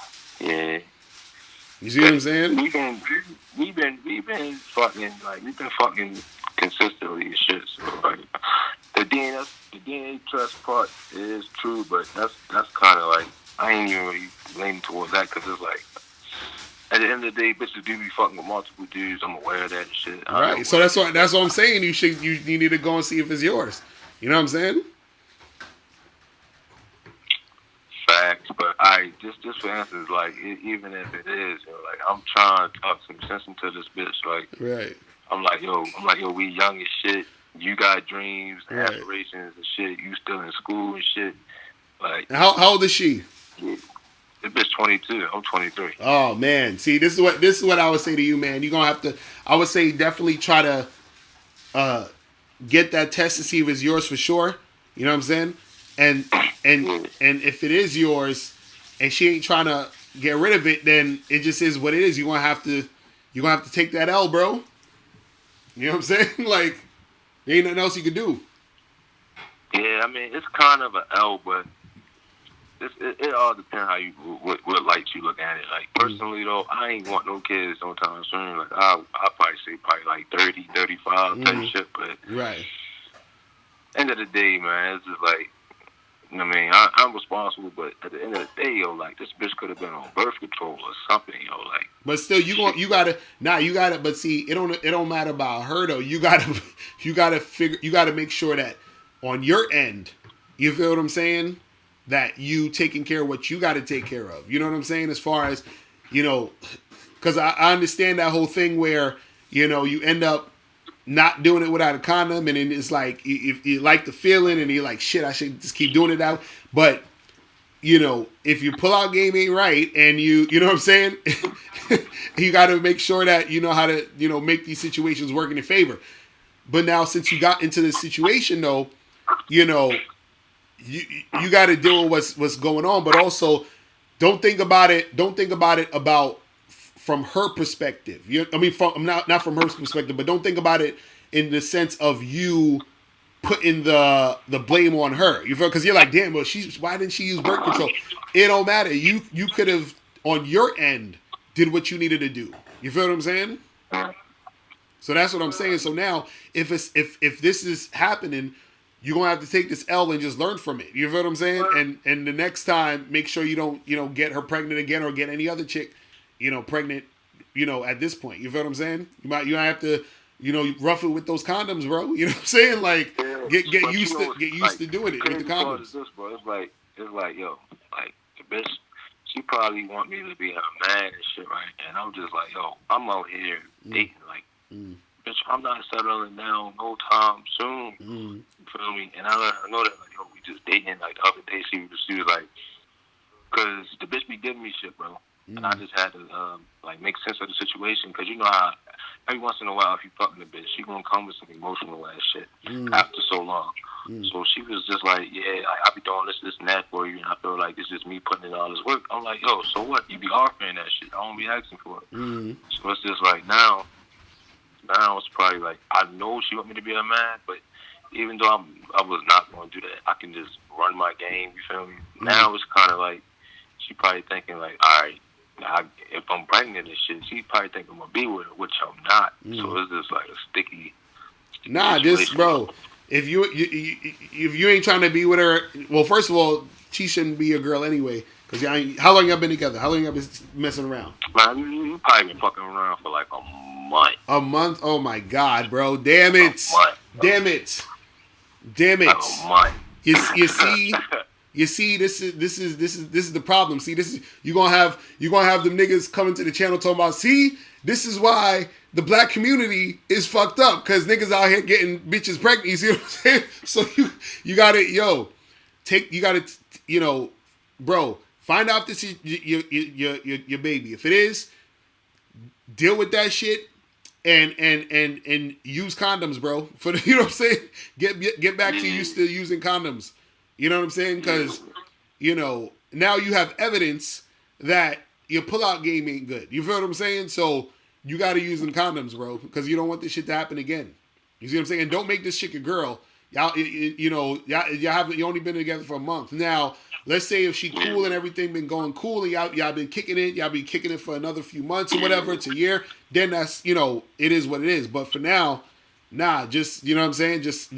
You see what I'm saying? We've been fucking consistently and shit. So like the DNA test part is true, but that's kind of like I ain't even really leaning towards that because it's like at the end of the day, bitches do be fucking with multiple dudes. I'm aware of that and shit. Right. So that's what I'm saying. You need to go and see if it's yours. You know what I'm saying? Facts, but just for instance, like even if it is, like I'm trying to talk some sense into this bitch, like right. I'm like yo, we young as shit. You got dreams, aspirations and shit. You still in school and shit. Like how old is she? Yeah, the bitch 22. I'm 23. Oh man, see this is what I would say to you, man. You're gonna have to. I would say definitely try to get that test to see if it's yours for sure. You know what I'm saying? And if it is yours, and she ain't trying to get rid of it, then it just is what it is. You're gonna have to take that L, bro. You know what I'm saying? Like, there ain't nothing else you can do. Yeah, I mean it's kind of an L, but it all depends how you what lights you look at it. Like personally though, I ain't want no kids no time soon. Like I probably say like 30, 35 type shit, but right. End of the day, man, it's just like. You know what I mean? I'm responsible, but at the end of the day, yo, like this bitch could have been on birth control or something, yo, like. But still, you gotta. But see, it don't matter about her though. You gotta make sure that on your end, you feel what I'm saying, that you taking care of what you got to take care of. You know what I'm saying? As far as, you know, because I understand that whole thing where you end up not doing it without a condom, and then it's like if you like the feeling, and you're like, shit, I should just keep doing it now. But if your pull-out game ain't right, and you know what I'm saying, you got to make sure that you know how to make these situations work in your favor. But now, since you got into this situation, though, you know, you got to deal with what's going on, but also don't think about it. Don't think about it from her perspective. From not from her perspective, but don't think about it in the sense of you putting the blame on her. You feel? Because you're like, damn, well, why didn't she use birth control? It don't matter. You could have on your end did what you needed to do. You feel what I'm saying? So that's what I'm saying. So now, if this is happening, you're gonna have to take this L and just learn from it. You feel what I'm saying? And the next time, make sure you don't get her pregnant again or get any other chick pregnant. At this point, you feel what I'm saying? You might have to rough it with those condoms, bro. You know what I'm saying? Like get used to doing it with the condoms. Is this, bro? It's like yo, like the bitch. She probably want me to be her man and shit, right? And I'm just like, yo, I'm out here dating, like, bitch, I'm not settling down no time soon. You feel me? And I let her know that, like, yo, we just dating. Like, the other day, she was like, because the bitch be giving me shit, bro. And I just had to, make sense of the situation. Because you know how every once in a while, if you fucking a bitch, she gonna come with some emotional ass shit after so long. So she was just like, yeah, I be doing this, and that for you, and I feel like it's just me putting in all this work. I'm like, yo, so what? You be offering that shit. I don't be asking for it. So it's just like now it's probably like, I know she want me to be a man, but even though I was not going to do that, I can just run my game, you feel me? Now it's kind of like, she probably thinking like, all right, now if I'm pregnant and shit, she probably think I'm going to be with her, which I'm not. So it's just like a sticky this, bro. If you ain't trying to be with her, well, first of all, she shouldn't be your girl anyway. Cause how long y'all been together? How long y'all been messing around? Man, you probably been fucking around for like a month. A month? Oh my god, bro! Damn it! Damn it! Damn it! Like a month. You see, this is the problem. See, this is you gonna have them niggas coming to the channel talking about. See, this is why the black community is fucked up because niggas out here getting bitches pregnant. You see what I'm saying? So you gotta bro, find out if this is your baby. If it is, deal with that shit and use condoms, bro. For you know what I'm saying? Get back to used to using condoms. You know what I'm saying? Because now you have evidence that your pullout game ain't good. You feel what I'm saying? So you got to use them condoms, bro, because you don't want this shit to happen again. You see what I'm saying? And don't make this chick a girl. Y'all you only been together for a month. Now, let's say if she cool and everything been going cool and y'all been kicking it, y'all be kicking it for another few months or whatever, it's a year, then that's, it is what it is. But for now, nah, just, you know what I'm saying? Just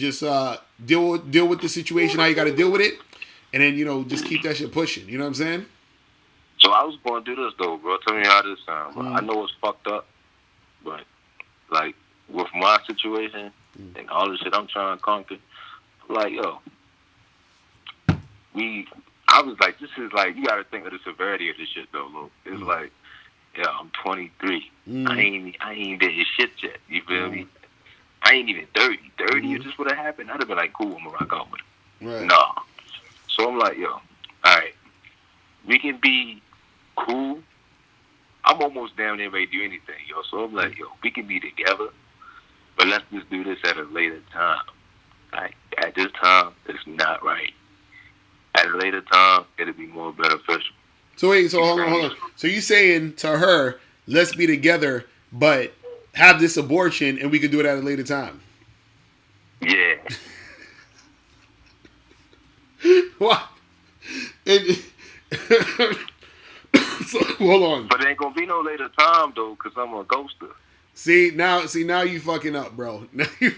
deal with the situation, how you got to deal with it. And then, just keep that shit pushing. You know what I'm saying? So I was going to do this, though, bro. Tell me how this sounds. I know it's fucked up, but, like, with my situation and all the shit I'm trying to conquer, like, yo, I was like, this is like, you got to think of the severity of this shit, though, look. It's like, yeah, I'm 23. I ain't did shit yet. You feel me? I ain't even 30. 30, if this would have happened, I'd have been like, cool, I'm going to rock out with it. Right. No. So I'm like, yo, all right, we can be cool. I'm almost down there ready to do anything, yo. So I'm like, yo, we can be together, but let's just do this at a later time. Like, at this time, it's not right. At a later time, it'll be more beneficial. So wait, so hold on. So you saying to her, let's be together, but have this abortion and we can do it at a later time? Yeah. What? So, hold on. But it ain't gonna be no later time though, cause I'm a ghoster. See now you fucking up, bro. Now you.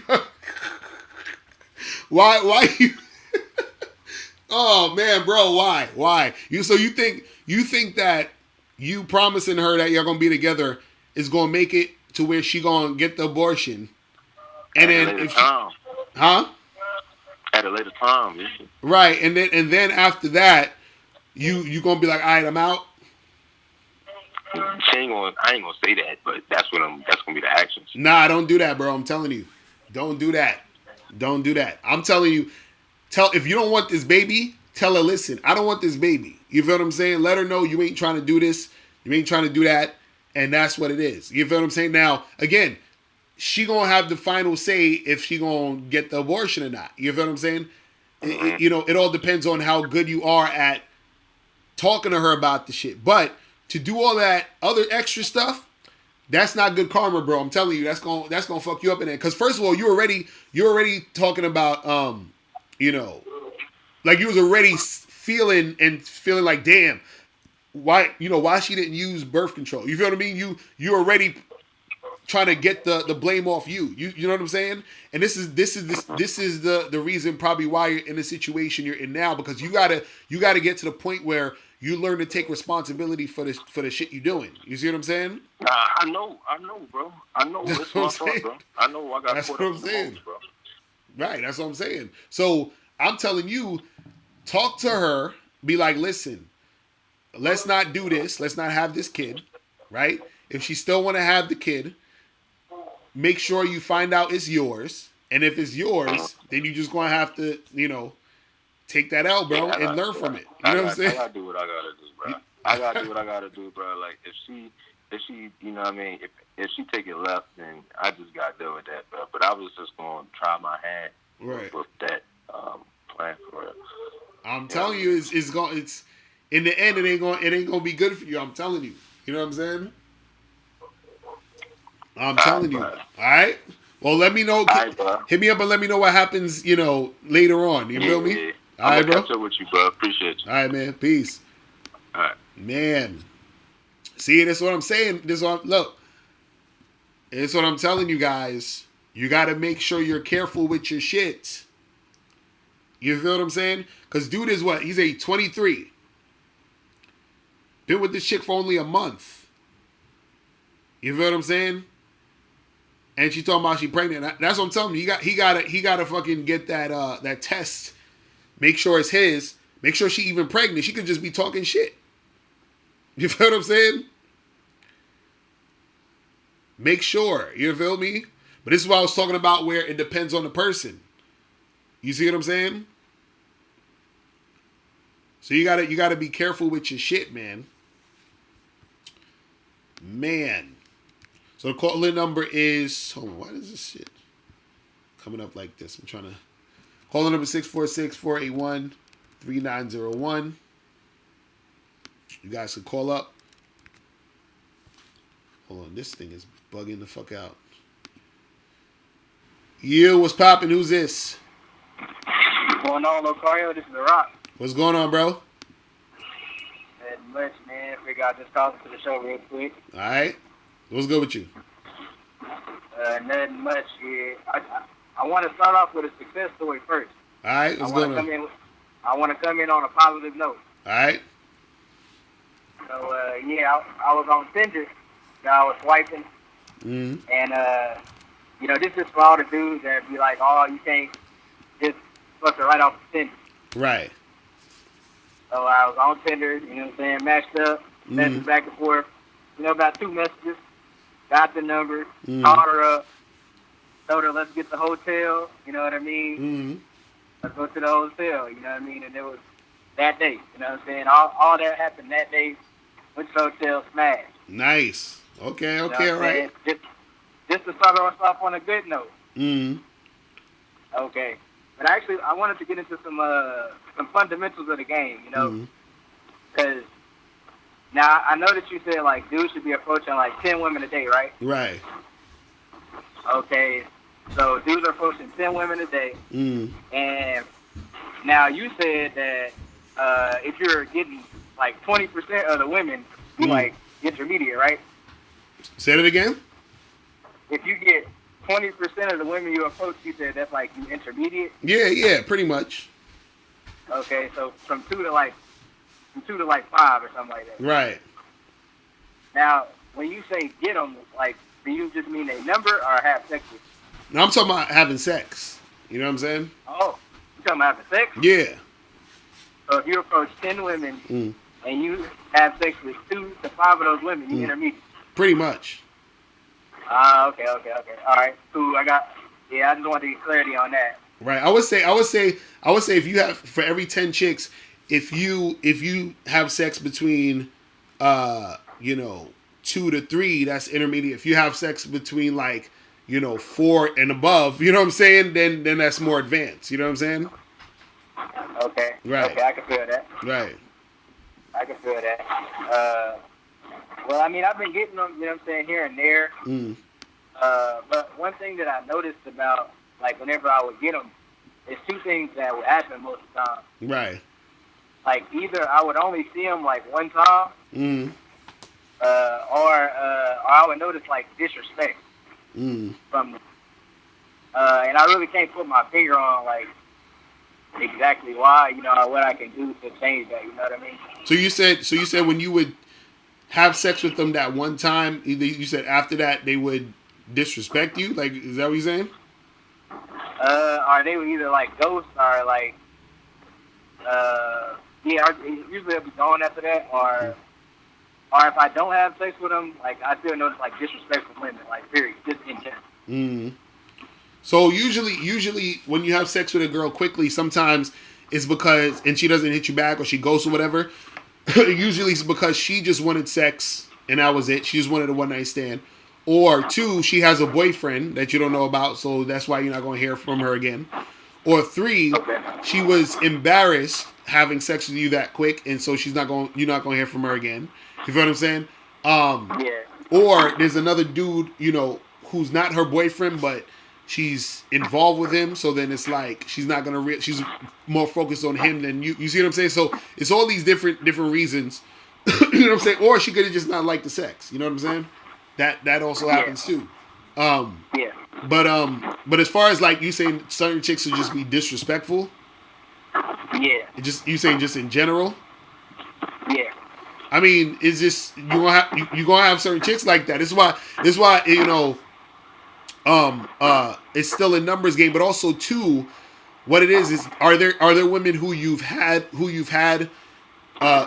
Why you? Oh man, bro, why? You think that you promising her that you're gonna be together is gonna make it to where she gonna get the abortion, and then if at a later time, yeah. Right, and then after that, you gonna be like, all right, I'm out. I ain't gonna say that, but that's gonna be the actions. Nah, don't do that, bro. I'm telling you. Don't do that. Don't do that. I'm telling you, tell if you don't want this baby, tell her, listen, I don't want this baby. You feel what I'm saying? Let her know you ain't trying to do this, you ain't trying to do that, and that's what it is. You feel what I'm saying? Now, again, she gonna have the final say if she gonna get the abortion or not. You feel what I'm saying? You know, it all depends on how good you are at talking to her about the shit. But to do all that other extra stuff, that's not good karma, bro. I'm telling you, that's gonna fuck you up in there. Because first of all, you're already talking about you know, like you was already feeling like, damn, why she didn't use birth control. You feel what I mean? You already trying to get the blame off you. You know what I'm saying? And this is the reason probably why you're in the situation you're in now, because you gotta get to the point where you learn to take responsibility for the shit you're doing. You see what I'm saying? I know, bro. I know it's my fault, bro. I know I got That's caught what up I'm in the saying. moment, bro. Right, that's what I'm saying. So I'm telling you, talk to her, be like, listen, let's not do this. Let's not have this kid, right? If she still want to have the kid, make sure you find out it's yours. And if it's yours, then you just gonna have to, take that L, Yeah, bro, and learn from it. You I know what I'm got, I saying? gotta do what I gotta do, bro. I gotta do what I gotta do, bro. Like if she, you know what I mean? If she take it left, then I just gotta deal with that, bro. But I was just gonna try my hand Right. with that plan for it. I'm telling you, it's in the end, it ain't gonna be good for you. I'm telling you. You know what I'm saying? I'm All right, telling you. bro. All right. Well, let me know. All right, bro. Hit me up and let me know what happens. Later on. You feel me? Yeah. All I'm right, gonna bro. catch up with you, bro. Appreciate you. All right, man. Peace. All right. Man. See, that's what I'm saying. Look. It's what I'm telling you guys. You got to make sure you're careful with your shit. You feel what I'm saying? Because dude is what? He's 23. Been with this chick for only a month. You feel what I'm saying? And she talking about she pregnant. That's what I'm telling you. He gotta fucking get that test. Make sure it's his. Make sure she even pregnant. She could just be talking shit. You feel what I'm saying? Make sure. You feel me? But this is what I was talking about, where it depends on the person. You see what I'm saying? So you gotta be careful with your shit, man. Man. So the call-in number is, hold on, why is this shit coming up like this? I'm trying to, call-in number 646-481-3901. You guys can call up. Hold on, this thing is bugging the fuck out. You, what's poppin'? Who's this? What's going on, Locario? This is The Rock. What's going on, bro? Nothing much, man. Figure I just called to the show real quick. All right. What's good with you? Nothing much here. I want to start off with a success story first. All right. What's going on? I want to come in on a positive note. All right. So, I was on Tinder. I was swiping. Mm-hmm. And, this is for all the dudes that be like, oh, you can't just fuck her right off the Tinder. Right. So I was on Tinder, you know what I'm saying, matched up, messages back and forth. About 2 messages. Got the number, called her up, told her, let's get the hotel, you know what I mean? Mm-hmm. Let's go to the hotel, you know what I mean? And it was that day, you know what I'm saying? All that happened that day. Went to the hotel, smashed. Nice. Okay, all You know right. Just to start us off on a good note. Mm-hmm. Okay. But actually, I wanted to get into some fundamentals of the game, because now I know that you said like dudes should be approaching like 10 women a day, right? Right. Okay, so dudes are approaching 10 women a day, Mm-hmm. and now you said that if you're getting like 20% of the women, you like intermediate, right? Say it again. If you get 20% of the women you approach, you said that's like you intermediate. Yeah, pretty much. Okay, so from two to like 5 or something like that. Right. Now, when you say get them, like, do you just mean a number or have sex with them? No, I'm talking about having sex. You know what I'm saying? Oh, you talking about having sex? Yeah. So if you approach 10 women and you have sex with 2 to 5 of those women, you intermediate. Pretty much. Okay. All right, cool. Yeah, I just wanted to get clarity on that. Right. I would say if you have for every 10 chicks, if you have sex between, uh, you know, 2 to 3, that's intermediate. If you have sex between like, 4 and above, you know what I'm saying? Then that's more advanced. You know what I'm saying? Okay. Right. Okay, I can feel that. Right. I can feel that. Well, I mean, I've been getting them, you know what I'm saying, here and there. Mm. But one thing that I noticed about, like, whenever I would get them, is two things that would happen most of the time. Right. Like, either I would only see them, like, one time, Mm. or I would notice, like, disrespect Mm. from them. And I really can't put my finger on, like, exactly why, what I can do to change that, you know what I mean? So you said when you would have sex with them that one time, you said after that they would disrespect you? Like, is that what you're saying? Or they would either, like, ghost or, like, yeah, usually they'll be gone after that, or if I don't have sex with them, like, I still notice, like, disrespect from women, like, period, just in general. Mm. So usually when you have sex with a girl quickly, sometimes it's because and she doesn't hit you back or she ghosts or whatever. Usually it's because she just wanted sex and that was it. She just wanted a one night stand. Or 2, she has a boyfriend that you don't know about, so that's why you're not going to hear from her again. Or 3, Okay. she was embarrassed having sex with you that quick, and so you're not going to hear from her again. You feel what I'm saying? Yeah. Or there's another dude, who's not her boyfriend, but she's involved with him. So then it's like she's not gonna. She's more focused on him than you. You see what I'm saying? So it's all these different reasons. You know what I'm saying? Or she could have just not liked the sex. You know what I'm saying? That also happens too. Yeah. But as far as like you saying, certain chicks would just be disrespectful. Yeah. You saying just in general. Yeah. I mean, it's just you gonna have certain chicks like that. This is why it's still a numbers game, but also too, what it is are there women who you've had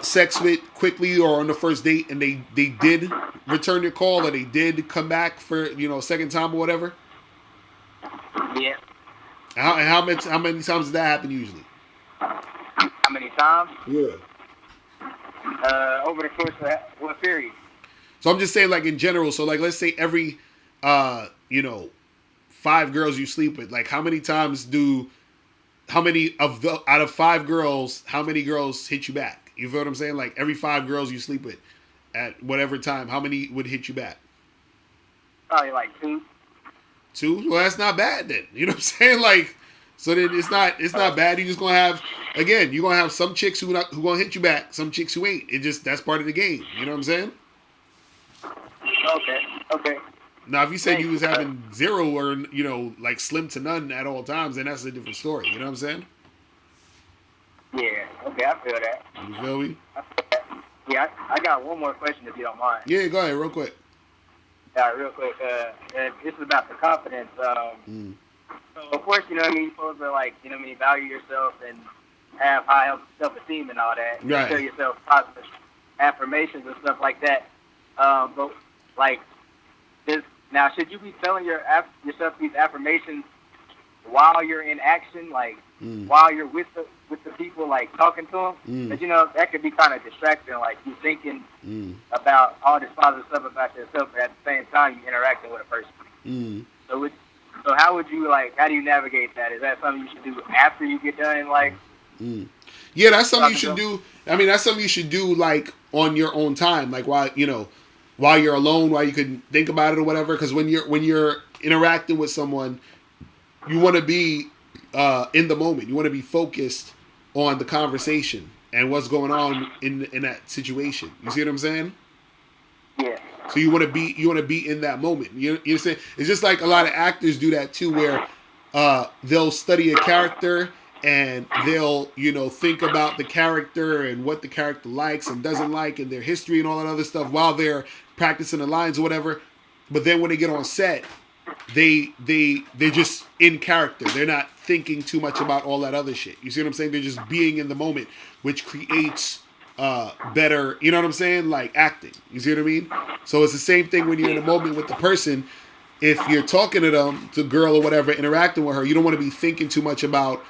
sex with quickly or on the first date and they did return your call or they did come back for second time or whatever? Yeah. How many times does that happen usually? How many times? Yeah. Over the course of what period? So I'm just saying, like in general. So like, let's say every, 5 girls you sleep with. Like, how many out of 5 girls, how many girls hit you back? You feel what I'm saying? Like every 5 girls you sleep with, at whatever time, how many would hit you back? Probably like 2. 2? Well, that's not bad then. You know what I'm saying? Like, so then it's not bad. You're just you're gonna have some chicks who gonna hit you back, some chicks who ain't. That's part of the game. You know what I'm saying? Okay. Now, if you said you was having 0 or like slim to none at all times, then that's a different story. You know what I'm saying? Yeah. Okay, I feel that. You feel me? Yeah, I got one more question if you don't mind. Yeah, go ahead, real quick. All right, real quick. This is about the confidence. So of course, you're supposed to value yourself and have high self-esteem and all that. Right. Tell yourself positive affirmations and stuff like that. But like this, now, should you be telling yourself these affirmations while you're in action, like while you're with the people, like talking to them? Because that could be kind of distracting. Like you thinking about all this positive stuff about yourself, but at the same time you interacting with a person. So how do you navigate that? Is that something you should do after you get done? Yeah, that's something you should do. I mean, that's something you should do like on your own time, like while you're alone, while you can think about it or whatever. Because when you're interacting with someone, you want to be in the moment. You want to be focused on the conversation and what's going on in that situation. You see what I'm saying? Yeah. So you want to be in that moment. You saying it's just like a lot of actors do that too, where they'll study a character and they'll think about the character and what the character likes and doesn't like and their history and all that other stuff while they're practicing the lines or whatever. But then when they get on set, they're just in character. They're not thinking too much about all that other shit. You see what I'm saying? They're just being in the moment, which creates better, you know what I'm saying? Like acting. You see what I mean? So it's the same thing when you're in a moment with the person. if you're talking to the girl or whatever, interacting with her, you don't want to be thinking too much about,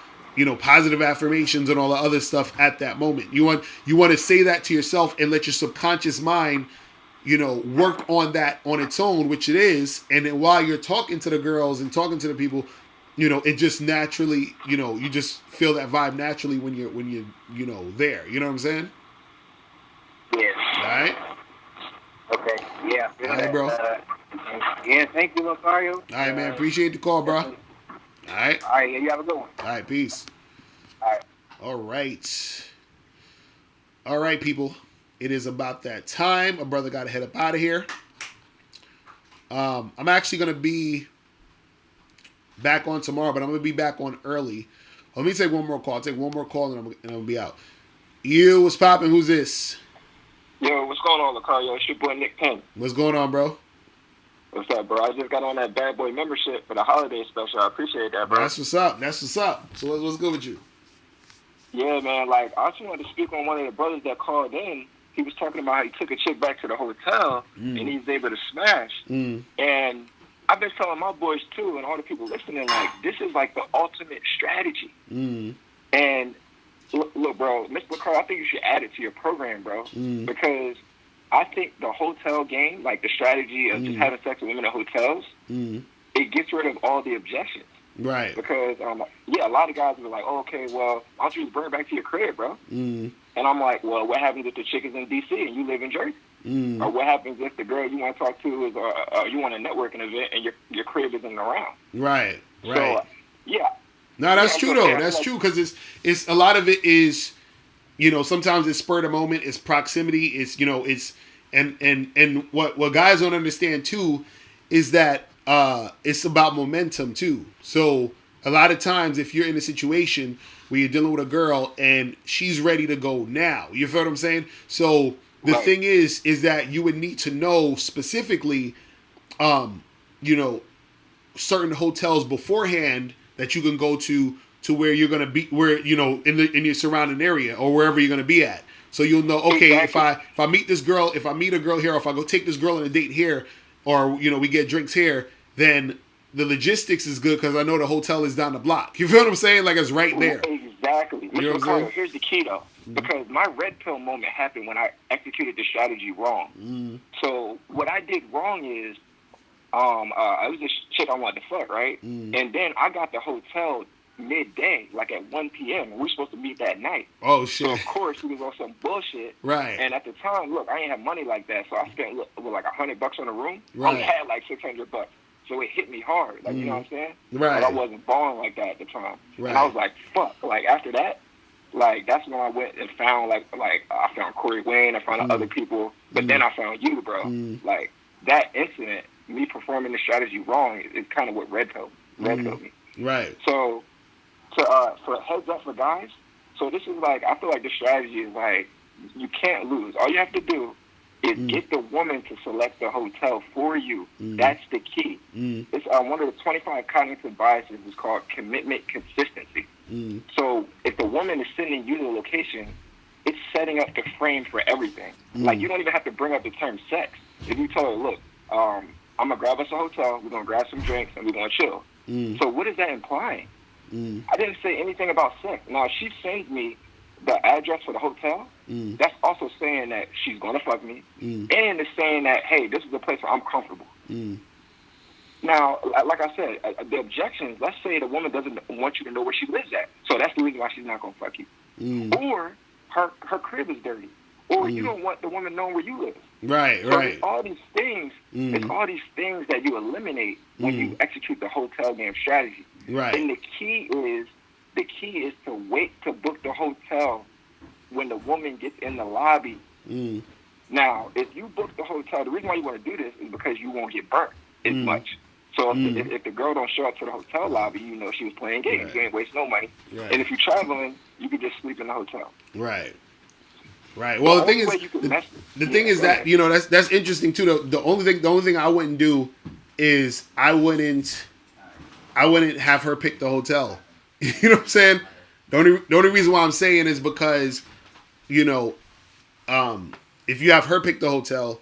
positive affirmations and all the other stuff at that moment. You want to say that to yourself and let your subconscious mind, work on that on its own, which it is. And then while you're talking to the girls and talking to the people, it just naturally, you just feel that vibe naturally when you're there. You know what I'm saying? Yeah. All right. Okay. Yeah. All right, bro. Yeah. Thank you, Locario. All right, man. Appreciate the call, bro. All right. All right. Yeah. You have a good one. All right. Peace. All right. All right. All right, people. It is about that time. A brother got to head up out of here. I'm actually going to be back on tomorrow, but I'm going to be back on early. Let me take one more call. I'll take one more call and I'm going to be out. You, what's popping? Who's this? Yo, what's going on, Locario? It's your boy Nick Penn. What's going on, bro? What's up, bro? I just got on that bad boy membership for the holiday special. I appreciate that, bro. That's what's up. That's what's up. So what's good with you? Yeah, man. Like, I just wanted to speak on one of the brothers that called in. He was talking about how he took a chick back to the hotel and he was able to smash. And I've been telling my boys, too, and all the people listening, like, this is, like, the ultimate strategy. And, look, bro, Mr. Locario, I think you should add it to your program, bro. Because I think the hotel game, like the strategy of just having sex with women in hotels, it gets rid of all the objections. Right. Because, a lot of guys are like, oh, okay, well, why don't you just bring her back to your crib, bro? And I'm like, well, what happens if the chick is in D.C. and you live in Jersey? Or what happens if the girl you want to talk to is, you want a networking event and your crib isn't around? Right. So, yeah. No, that's true though. That's true because it's a lot of it is, sometimes it's spur of the moment, it's proximity, it's it's and what guys don't understand too is that it's about momentum too. So a lot of times if you're in a situation where you're dealing with a girl and she's ready to go now, you feel what I'm saying? So the thing is that you would need to know specifically, certain hotels beforehand that you can go to where you're gonna be, where in your surrounding area or wherever you're gonna be at. So you'll know, okay, if I meet this girl, if I meet a girl here, or if I go take this girl on a date here, or we get drinks here, then the logistics is good because I know the hotel is down the block. You feel what I'm saying? Like it's right there. Exactly. You know what I'm saying? Here's the key though, because my red pill moment happened when I executed the strategy wrong. So what I did wrong is, I was this chick I wanted to fuck, right? And then I got the hotel midday, like at 1 p.m. and we were supposed to meet that night. Oh shit! So of course he was on some bullshit, right? And at the time, look, I ain't have money like that, so I spent like $100 on a room. Right. I only had like $600, so it hit me hard. Like you know what I'm saying? Right. But I wasn't balling like that at the time, right. And I was like, fuck. Like after that, like that's when I went and found like I found Corey Wayne, I found other people, but then I found you, bro. Like that incident, me performing the strategy wrong, is kind of what red pilled me. Right. So for heads up for guys, so this is like, I feel like the strategy is like, you can't lose. All you have to do is get the woman to select the hotel for you. That's the key. It's one of the 25 cognitive biases is called commitment consistency. So if the woman is sending you the location, it's setting up the frame for everything. Like you don't even have to bring up the term sex. If you tell her, look, I'm going to grab us a hotel, we're going to grab some drinks, and we're going to chill. So what is that implying? I didn't say anything about sex. Now, if she sends me the address for the hotel, that's also saying that she's going to fuck me, and it's saying that, hey, this is a place where I'm comfortable. Now, like I said, the objections, let's say the woman doesn't want you to know where she lives at, so that's the reason why she's not going to fuck you. Or her crib is dirty. Or you don't want the woman knowing where you live. Right. It's all these things. It's all these things that you eliminate when you execute the hotel game strategy. Right. And the key is to wait to book the hotel when the woman gets in the lobby. Now, if you book the hotel, the reason why you want to do this is because you won't get burnt as much. So if the girl don't show up to the hotel lobby, you know she was playing games. Right. You ain't waste no money. Right. And if you're traveling, you can just sleep in the hotel. Right. Well, the thing is, that that's interesting too. The only thing I wouldn't do is I wouldn't have her pick the hotel. You know what I'm saying? The only reason why I'm saying is because, if you have her pick the hotel,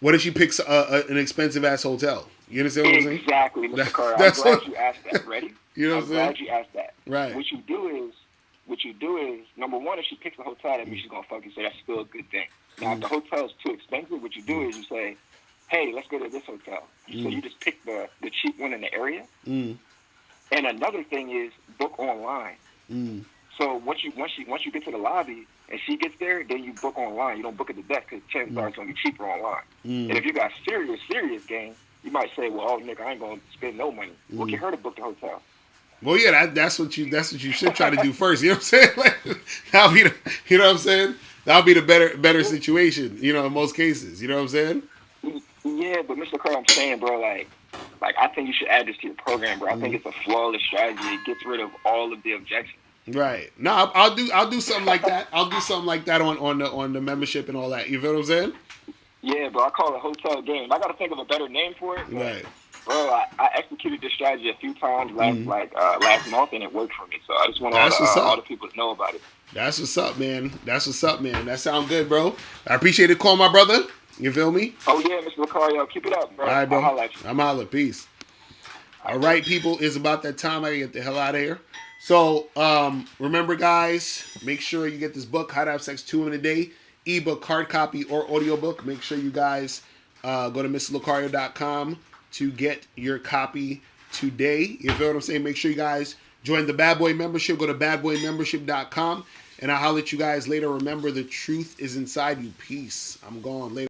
what if she picks an expensive ass hotel? You understand what I'm saying? Exactly, Mr. Carter. I'm That's glad what you asked that. Ready? you know what I'm I'm saying. glad you asked that. Right. What you do is number one, if she picks a hotel, that means she's gonna fucking say that's still a good thing. Now, if the hotel is too expensive, what you do is you say, "Hey, let's go to this hotel." So you just pick the cheap one in the area. Mm. And another thing is book online. Mm. So once you get to the lobby and she gets there, then you book online. You don't book at the desk because chances are it's gonna be cheaper online. And if you got serious game, you might say, "Well, oh, nigga, I ain't gonna spend no money." Well, get her to book the hotel. Well, yeah, that's what you should try to do first. You know what I'm saying? Like, that'll be the, you know what I'm saying? That'll be the better situation. You know, in most cases. You know what I'm saying? Yeah, but Mr. Carter, I'm saying, bro, like I think you should add this to your program, bro. I think it's a flawless strategy. It gets rid of all of the objections. Right. No, I'll do something like that. I'll do something like that on the membership and all that. You feel what I'm saying? Yeah, bro. I call it hotel game. I got to think of a better name for it. But, Right. bro, I executed this strategy a few times last month, and it worked for me. So I just want That's what's up. all the people to know about it. That's what's up, man. That's what's up, man. That sounds good, bro. I appreciate it. Call my brother. You feel me? Oh yeah, Mr. Locario, keep it up, bro. All right, bro. I'll holla at you. I'm holla. Peace. All right, people. It's about that time I get the hell out of here. So, remember, guys, make sure you get this book, How to Have Sex 2 Women a Day, ebook, hard copy, or audiobook. Make sure you guys go to mrlocario.com to get your copy today. You feel what I'm saying? Make sure you guys join the Bad Boy membership. Go to badboymembership.com, and I'll holler at you guys later. Remember, the truth is inside you. Peace. I'm gone later.